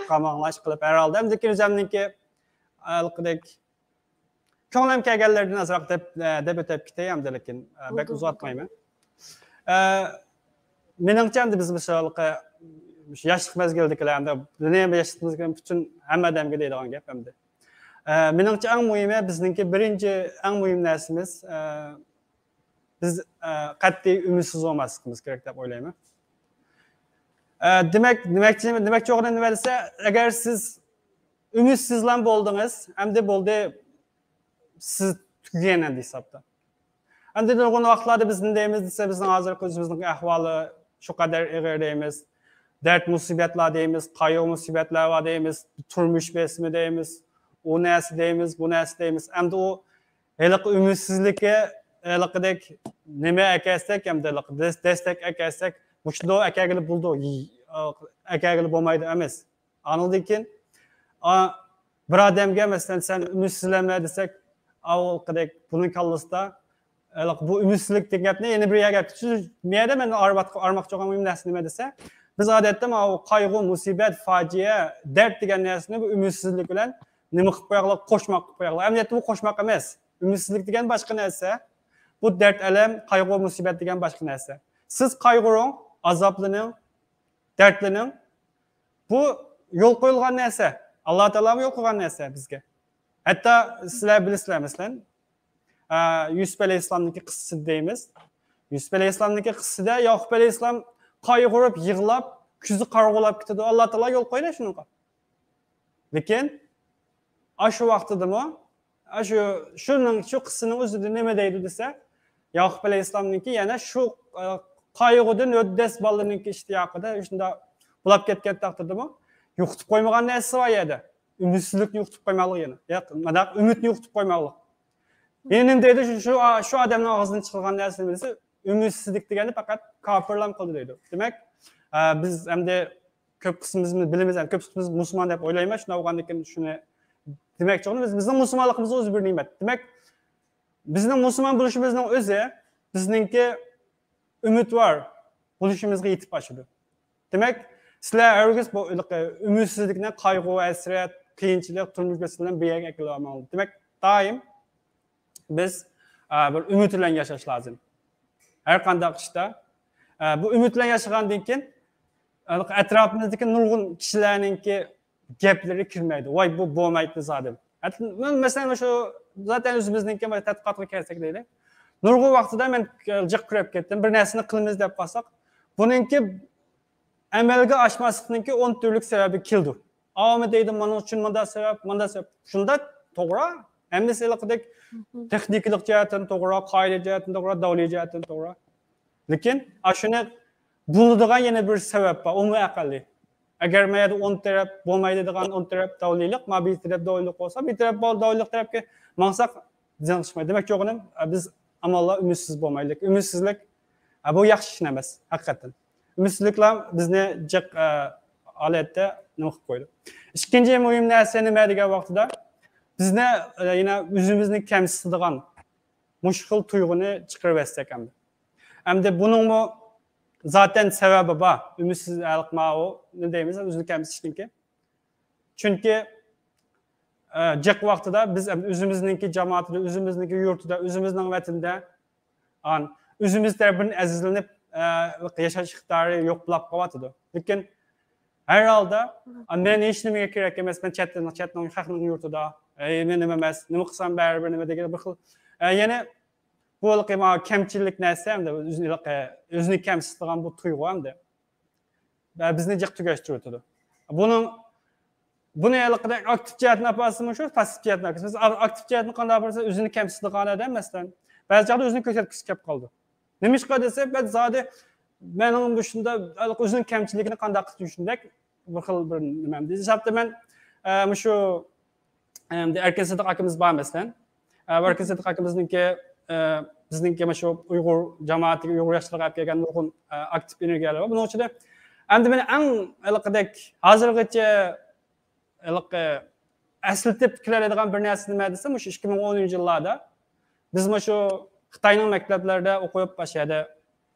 qamoqlash qilib herhalde lekin o'zimniki alaqadek ko'nglim kelganlardan azroq deb o'tib ketay hamda lekin bek uzatmayman. Menimcha endi biz misolga yoshlik mezgildagilarda dunyoda yashashimizga bütün hamma odamga deydigan gap endi. Menimcha eng muhimi bizningki birinchi eng muhim narsamiz biz qat'iy umidsiz olmasligimiz kerak deb o'ylayman. Demakchi o'g'ri nima desa, agar siz umidsizlan bo'ldingiz, endi bo'ldi siz tugagan endi hisobda. Endi nurg'un vaqtlarda biz deymiz desa, bizning hozirgi o'zimizning ahvoli shu qadar og'ir deymiz. Dert musibatlar deymiz, qayg'u musibatlar var deymiz, turmush besimi deymiz, o narsa deymiz, bu narsa deymiz. Endi u haliqi umidsizlikka haliqidek nima akasak, endi destek akasak, mushlo akagili bo'ldi, akagili bo'lmaydi emas. Anladingki, bir odamga masalan sen umidsizlanma desak, avvalgidek buning kallasida bu umidsizlik degan gapni yana bir gap. Menda men armoqchi bo'lgan muhim narsa nima desa, biz odatda o qayg'u, musibat, fojia, dard degan narsani bu umidsizlik bilan nima qilib qo'yaqlar, qo'shmoq qilib qo'yaqlar. Amaliyotda bu qo'shmoq emas. Umidsizlik degan boshqa narsa. Bu dard, alam, qayg'u, musibat degan boshqa narsa. Siz qayg'uring, azoblaning, dardlaning. Bu yo'l qo'yilgan narsa. Alloh taolo yo'l qo'ygan narsa bizga. Hatto sizlar bilasizlar masalan, Yusuf alayhissalomning qissasi deymiz. Yusuf alayhissalomning qissasida Yoqub alayhissalom qayg'urib, yig'lab, ko'zi qarg'ulab ketadi. Alloh taolo yo'l qo'ydi shunaqa. Lekin shu vaqtidami, shu qissaning o'zida nima deydi desa, Yoqub alayhissalomning yana shu qayg'udan o'ddas bolaning ishtiyoqida shunda bulab ketgan taqdirdami, yo'qitib qo'ymagan narsa bor edi. Umidsizlikni yo'qitib qo'ymoqlik yana. Yo'q, umidni yo'qitib qo'ymoqlik. Endi deydi shu odamning og'zidan chiqargan narsa desa, umidsizlik degani faqat kofirlar qildi deydi. Demak, biz endi ko'p qismimizni bilamiz, ko'p qismimiz musulmon deb o'ylayman. Shuna bo'lgandan shuni demakchi o'g'lim, bizning musulmonligimiz o'zi bir ne'mat. Demak, bizning musulmon bo'lishimizning o'zi bizningki umidvor bo'lishimizga yetib boshadi. Demak, sizlar hargiz bu umidsizlikni, qayg'u, hasrat, qiyinchilik, turmush bilan bir yerga kelib olmaydi. Demak, doim biz bir umid bilan yashash lozim. Her qanday qishda bu umid bilan yashagandan keyin atrofimizdagi nurg'un kishilarningki gaplari kirmaydi. Voy bu bo'lmaydi zadim. Masalan shu zaten o'zimizningki tadqiqotga kelsak deydi. Nurg'un vaqtida men jiq kirib ketdim. Bir narsani qilamiz deb qolsak, buningki amalga oshmaslikninki 10 turlik sababi keldi. Avmi deydi, mana uchun manda sabab. Shunda to'g'ri, hamdasilikdek texniklik jihatdan to'g'ri, qoida jihatdan to'g'ri, davlat jihatdan to'g'ri. Lekin shuni buladigan yana bir sabab bor, umumiy aqlli. Agar mayda 10 taraf bo'lmaydi degan 10 taraf davlatlik, ma bir taraf davlatlik bo'lsa, bir taraf davlatlik tarafga maqsad jangishmaydi. Demak, o'g'lim, biz amallar umidsiz bo'lmaylik. Umidsizlik bu yaxshi ish emas, haqiqatan. Umidsizliklar bizni jiq holatda nima qilib qo'ydi. Ikkinchi muhim narsa nima degan vaqtida bizni yana o'zimizni kamsitadigan mushkul tuyg'uni chiqarib bersak ham. Endi buningmi zaten sababi bor. Umidsizlik ma'o, ne deymiz, o'zini kamsitishninki. Chunki jiq vaqtida biz o'zimizningki jamoatida, o'zimizningki yurtida, o'zimizning vatanida o'zimiz tarafdan azizlanib yashash iqtidori yo'qlab qolyapti. Lekin her holda men hech nimaga kerak emas, men chetning xalqning yurtida, men nima emas, nima qilsam baribir nima degan bir xil yana bu kamchilik narsa hamda o'zini kamsitadigan bu tuyg'u hamda bizni jiq tugashtiradi. Buni haliqidek aktiv jihatni apasimi shu, passiv jihatni apasimiz. Aktiv jihatni qanday bo'lsa o'zini kamsitadigan odam masalan, ba'zi joyda o'zini ko'rsatkichi kelib qoldi. Nima ish qildi desa, biz zodi mening bu shunda o'zining kamchiligini qanday qilib tushundak bir xil bir nima deydi. Hisobda men shu Erkin Sadiq akamiz bor masalan. Erkin Sadiq akamizningki bizningki shu Uyg'ur jamoatiga, Uyg'ur yoshlarga olib kelgan nurg'un aktiv energiyalar bor. Buning ichida endi men eng haliqidek hozirgacha eslatib keladigan bir narsa nima desam, shu 2010-yillarda biz shu Xitoyning maktablarida o'qib boshladi,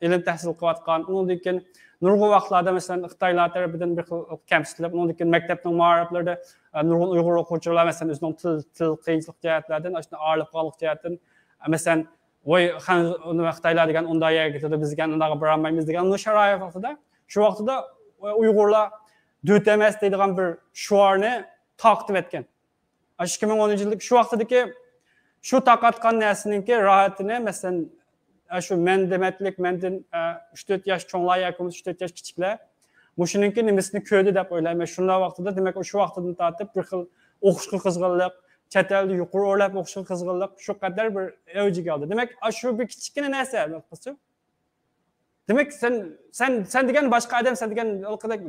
ilm tahsil qilayotgan, undan keyin nurg'un vaqtlarda masalan Xitoylar tarafidan bir xil kamchiliklar, undan keyin maktabning ma'riflarida nurg'un Uyg'ur o'quvchilar masalan o'zining til qiyinchilik jihatlaridan, shuna og'irliq jihatdan masalan voy Xitoylar degan unday yerga ketadi, biz degan undaga borolmaymiz degan sharoit vaqtida, shu vaqtida Uyg'urlar do't emas deydigan bir shuarni taqdim etgan. 2010 şu vaqtdagi şu taqatgan narsaninki rohatini masalan shu men dematlik mendan 3-4 yosh cho'nglar yoki 3-4 yosh kichiklar mushuninki nimasini ko'rdi deb o'ylayman. Shunday vaqtida demak o'sha vaqtdan tortib bir xil o'qishga qizg'inlik, chet elda yuqori o'rlab o'qishga qizg'inlik shu qadar bir avjiga oldi. Demak, shu bir kichkina narsa. Demak, sen degan boshqa odam sen degan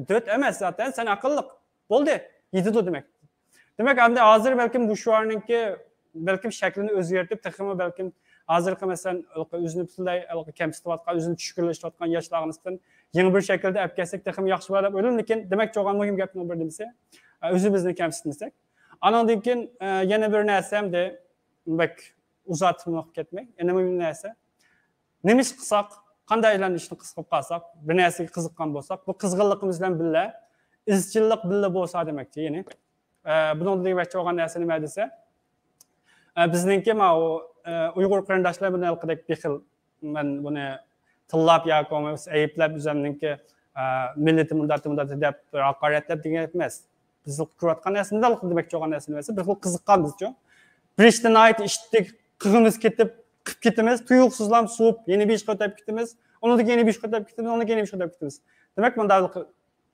döt emas zaten. Sen aqlliq. Bo'ldi. Yetidi demak. Demak, endi hozir balkim bu shuarninki balkim shaklini o'zgartirib, texmi balkim hozirgi masalan o'zini butunlay kamsitayotgan, o'zini tushkunlashtirayotgan yoshlarimizdan yangi bir shaklda olib kelsak texmi yaxshi bo'lar deb o'ylayman. Lekin demak, cho'g'an muhim gapni bir desa, o'zimizni kamsitmasak. Andan keyin yana bir narsa hamda bak uzatmoq ketmay, yana muhim narsa. Nima ish qilsak, qanday ishni qilib qolsak, bir narsaga qiziqqan bo'lsak, bu qizg'inligimiz bilan birga izchillik birga bo'lsa demakchi, ya'ni buningdagi barcha bo'lgan narsa nima desa, bizningki ma Uyg'ur qarindoshlar buni alqidek bexil men buni tillab yoki ayblab o'zimninki millati muddati deb haqoratlab degan emas. Biz ko'rayotgan narsa demakchi bo'lgan narsa emas, bir xil qiziqqan bizcha. Bir ishdan ishdik, qig'imiz ketib, qilib ketamiz, tuyuqsizlam suvib, yana bir ishga o'tib ketamiz, undan keyin yana bir ishga o'tib ketamiz, undan keyin yana bir ishga o'tib ketamiz. Demak, bunda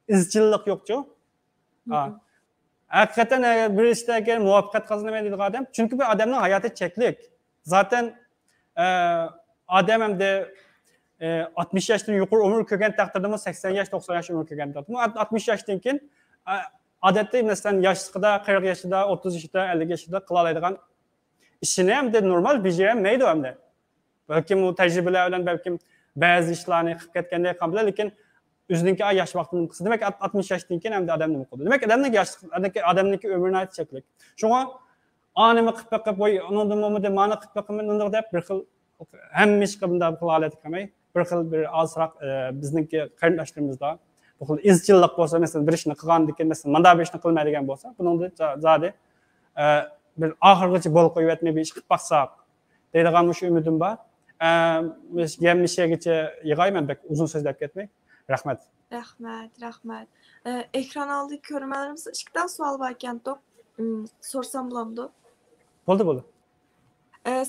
izchillik yo'qchu. Hakikaten bir işteki muvaffakiyet kazanamaydigan adam. Çünkü bir adamın hayatı çeklik. Zaten adam hem de 60 yaştan yukarı ömür köken takdirde 80 yaş 90 yaş ömür köken takdirde. 60 yaştan keyin adette mesela yaşlıkta 40 yaşında 30 yaşında 50 yaşında kılalaydigan işini hem de normal beceremeydi hem de. Belki bu tecrübelerle belki bazı işlerini kıp ketkende kabul lekin Üzününki yaş vaxtının qısı. Demek 60 yaşdan keyin hem de adam nima qildi. Demek adamniki ömrünü aytacaklik. Şoňa anymı qıp bakıp boy ondan momda many qıp bakıp ondan dep bir xil hem iş qılında qıla alat kemey. Bir xil bir azrak bizningki qarindoshlarymyzda bu xil izchillik bolsa, mesela bir işni qılgan diken mesela manda bir işni qılmaydigan bolsa, buningda zade bir ahirgacha bol qo'yib etmey bir iş qıp baksak deydigan şu ümidim bar. Yemmişegacha yig'ayman bek uzun so'zlab ketmey. Rahmet. Rahmet. Ekran aldık görmelerimiz. İşikten sual varken de sorsam bulamdı. Oldu.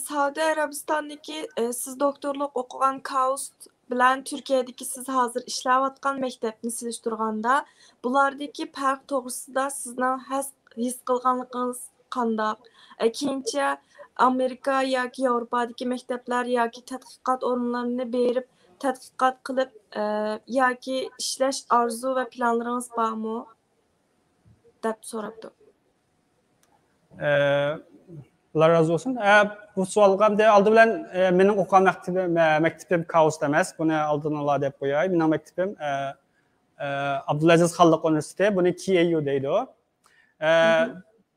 Saudi Arabistan'daki siz doktorluk okugan Kaust bilen Türkiye'deki siz hazır işlewatkan mektepni siliştirganda bulardaki fark toğrusunda sizden his kılganlığınız qandaq? Keyinçe Amerika yoki Avrupa'daki mektepler yoki tadqiqat organlarını berip tadqiqat qilib yoki ishlash arzu va planlaringiz bormi deb so'rabdi. Allah razı olsun. Bu savolga de aldı bilen mening o'qigan maktabim Kaust emas. Buni oldin ola deb qo'yay. Mening maktabim Abdulaziz Xalliq Universiteti. Buni KAU deydi o.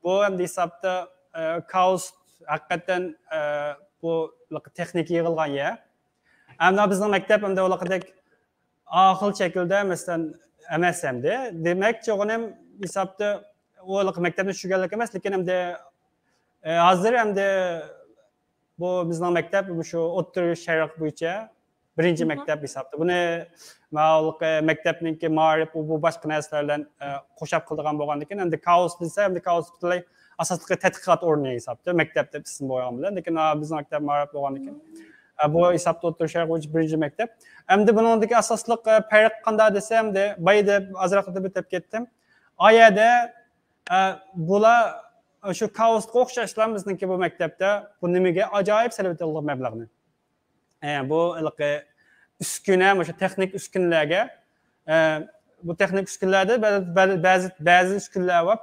Bu hem de hisobda Kaust hakikaten bu texnik yig'ilgan yer. Ama bizning maktab hamda ularga ahil şekilde mesela emas hamda. Demek ki onun hisobda ular maktabni tushganlik emas, lekin hamda hozir hamda bu bizning maktab şu o'rta sharq bo'yicha birinchi maktab hisobda. Buni maktabninki ma'rif bu boshqa narsalardan qo'shib qildigan bo'lgandan hamda Kaust desa, hamda Kaust butunlay asosli tadqiqot o'rni hisobda maktabda ism bo'lgan bilan, lekin bizning maktab ma'rif bo'lgandan bu hisobda o'rta sharq bo'yicha birinchi maktab. Hamda buningdagi asosli farq qanday desam de bayda azroq deb o'tib ketdim. Oyada bular şu Kaustga o'xshashlar bizniki bu maktabda bu nimaga ajoyib sarflaydigan mablag'ni. Bu uskuna, o'sha texnik uskunlarga bu texnik uskunlarda ba'zi uskunlar bor.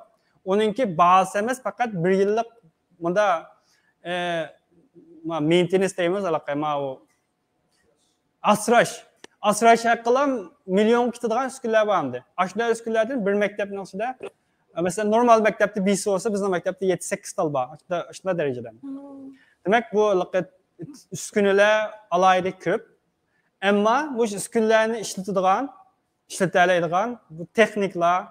Onunki bahası emas, faqat 1 yillik bunda maintenance deymiz, o asrash haqqılam milyon kitadigan uskunlar bor hamda. Ashunday uskunlardan bir maktabning ichida mesela normal maktabda 5 olsa bizning maktabda 7-8 tal bor. Shunday darajada. Demak bu uskunalar alayda ko'p. Ammo bu uskunlarni ishlatadigan bu texniklar,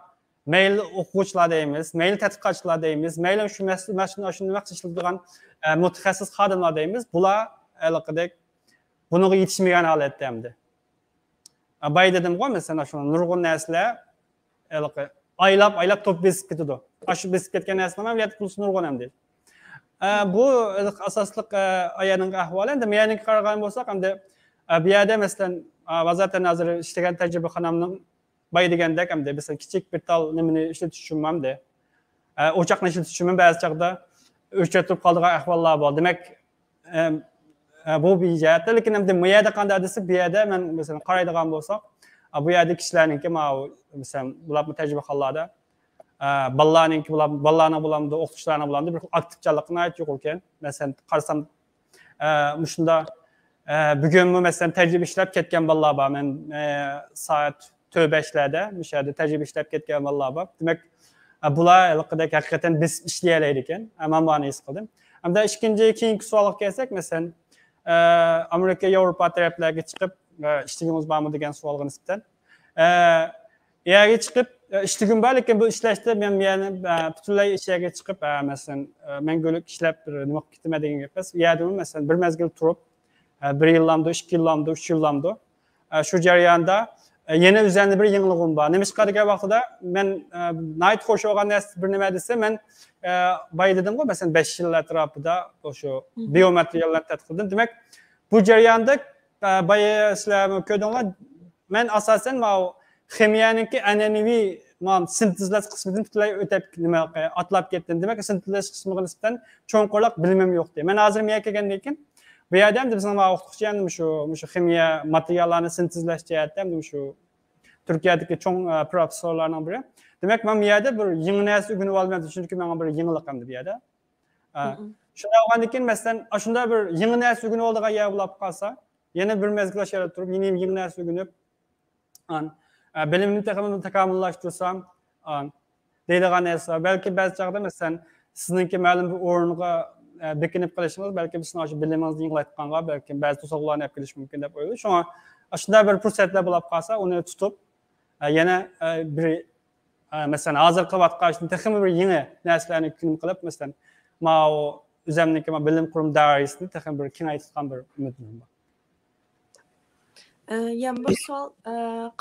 mayli o'quvchilar deymiz, mayli tadqiqotchilar deymiz, mayli shu mashina vaqt ishlatadigan mutaxassis xodimlar deymiz. Bular alaqadek bunga yetishmagan holatda hamda. Bay dedim-ku, mesela shu nurg'un narsalar aylab top besib ketadi. Aşı biz ketken esnama ameliyat kılsın nurgun hem değil. Bu asaslık ayağının ahvalı. Hem de miyaning qaragan bolsak, hem de bir yerde mesela Vaziyet Nazırı işlegen tecrübe kanamının bay degendek, hem de mesela kiçik bir tal nemini işletişimim de. Ocaqni işletişimim bazı çağda ölçetip kaldığı ahvallar var. Demek bu bir jihatda, lekin hem de miyada qanday desa bir yerde men mesela qaraydigan bolsak, bu yerde kişilerninki mesela bular tecrübe xallarda ballarninki ballarına bulamdı, o'qituvchilarına bulamdı bir aktivçalıqni ayt yo'q ekan. Mesela qarasam mushunda bugun mesela tecrübe ishlab ketgan ballar bor. Men soat 4-5larda mushada tecrübe ishlab ketgan ballar bor. Demek bular hakikaten biz işleyelaydi ekan. Men buni his qildim. Hamda keyingi savolga kelsak, mesela Amerika, Yevropa taraflarga chiqib ishligimiz bormi degan savolga nisbatan yerga chiqib ishligim bor, lekin bu ishlashda men yani butunlay ishga chiqib masalan mangulik ishlab nima qilib ketma degan gap emas. Yerda masalan bir mezgil turib 1 yillamdi, 2 yillamdi, 3 yillamdi shu jarayonda yana üzerinde bir yeniligim bor. Nemishqa degan vaqtida men night xo'sh olgan narsa bir nima desa, men bay dedim-ku, masalan 5 yil atrofida o'sha biomateriallar tadqiq qildim. Demak, bu jarayonda bay sizlar ko'rdinglar, men asosan bu ximiyaniki an'anaviy sintezlash qismidan butunlay o'tib nima atlab ketdim. Demak, sintezlash qismiga nisbatan cho'nqurliq bilimim yo'q deyman. Men hozir men kelgandan keyin bu yerda ham bizning o'qituvchi ham shu ximiya materiallarni sintezlash jihatda ham shu Turkiyadagi cho'ng professorlarning biri. Demak, men bu yerda bir yangi narsa o'rganib olmayapman, chunki menga bir yangilik ham bu yerda. Shunday bo'lgandan keyin masalan, shunda bir yangi narsa o'rganib oldigan yer bo'lib qolsa, yana bir mezgil sharaf turib, yangi narsa o'rganib, bilimni takomillashtirsam, deydigan narsa. Balki ba'zi chaqda masalan, sizningki ma'lum bir o'ringa bekinib qilishingiz, balki bizning shu bilimingizni yanglatganga, balki ba'zi to'siqlarni olib kelish mumkin deb o'ylayman. Shunga shunday bir fursatlar bo'lib qolsa, uni tutib, yana bir masalan hozir qilayotgan texnik bir yangi narsalarni qilib, masalan, o'zimniki bilim qurum doirasini texnik bir kengaytirgan bir umidim bor. Yani bir sual,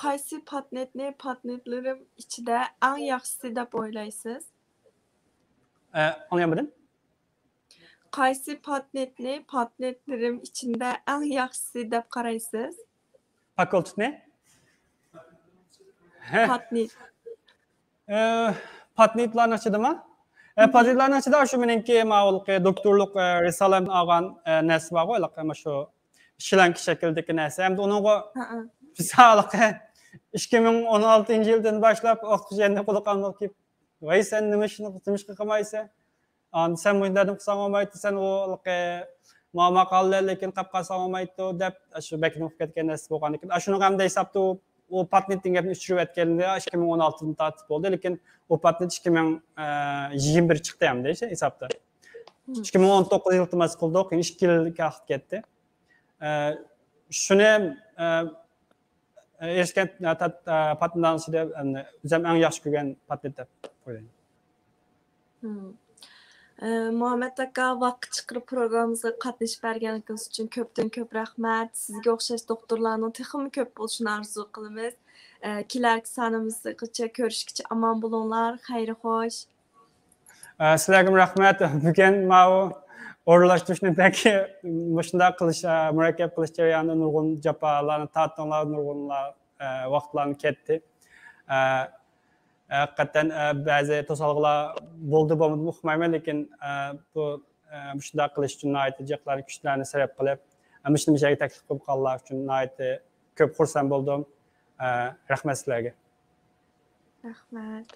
qaysi patentlerim içinde en yaxşısı deb o'ylaysiz? Anlayamadım. Qaysi patentlerim içinde en yaxşısı deb qaraysiz? Fakultet ne? Patent. Patentlarni ichidami? Patentlarni ichida shu meniki doktorlik risalam olgan narsa bor, mana shu shlank shakldagi narsa. Hamda uningga misoliga 2016-yildan boshlab o'qituvchilarni qo'liqamga kelib, "Voy, sen nima ishni qilmaysan? Sen bundan qilsang olmaydi, sen u maqollar lekin qilib qolsang olmaydi" deb shu beknib ketgan narsa bo'lgandan keyin shuni ham hisobda o patentning gapini tushirib aytganda 2016 tartib bo'ldi, lekin o patent 2021 chiqdi ham deydi hisobda. 2019 yil iltimos qildik, 2 yilga vaqt ketdi. Shuni ham erishgan patentdan ichida o'zim eng yaxshi ko'rgan patent deb o'ylayman. Muhammed aka, vaqt chiqarib programmamizga qatnashib berganingiz uchun ko'p rahmat. Sizga o'xshash doktorlarning texmi ko'p bo'lishini orzu qilamiz. Kelarki sanimizgacha ko'rishgacha omon bo'linglar. Xayr xo'sh. Sizlarga rahmat. Bugun mana o'rlashtirishni belki shunday qilish, murakkab qilish jarayonida nurg'un jafolarni tortganlar, nurg'un vaqtlarni ketdi. Hakikaten bazı to'solqlar bo'ldi bo'lmadi uqmayman, lekin bu shunday qilish uchun aytijaqlar kuchlarni sarf qilib, shuni mishaga taklif qilib qolganlar uchun ko'p xursand bo'ldim. Rahmat sizlarga. Rahmat.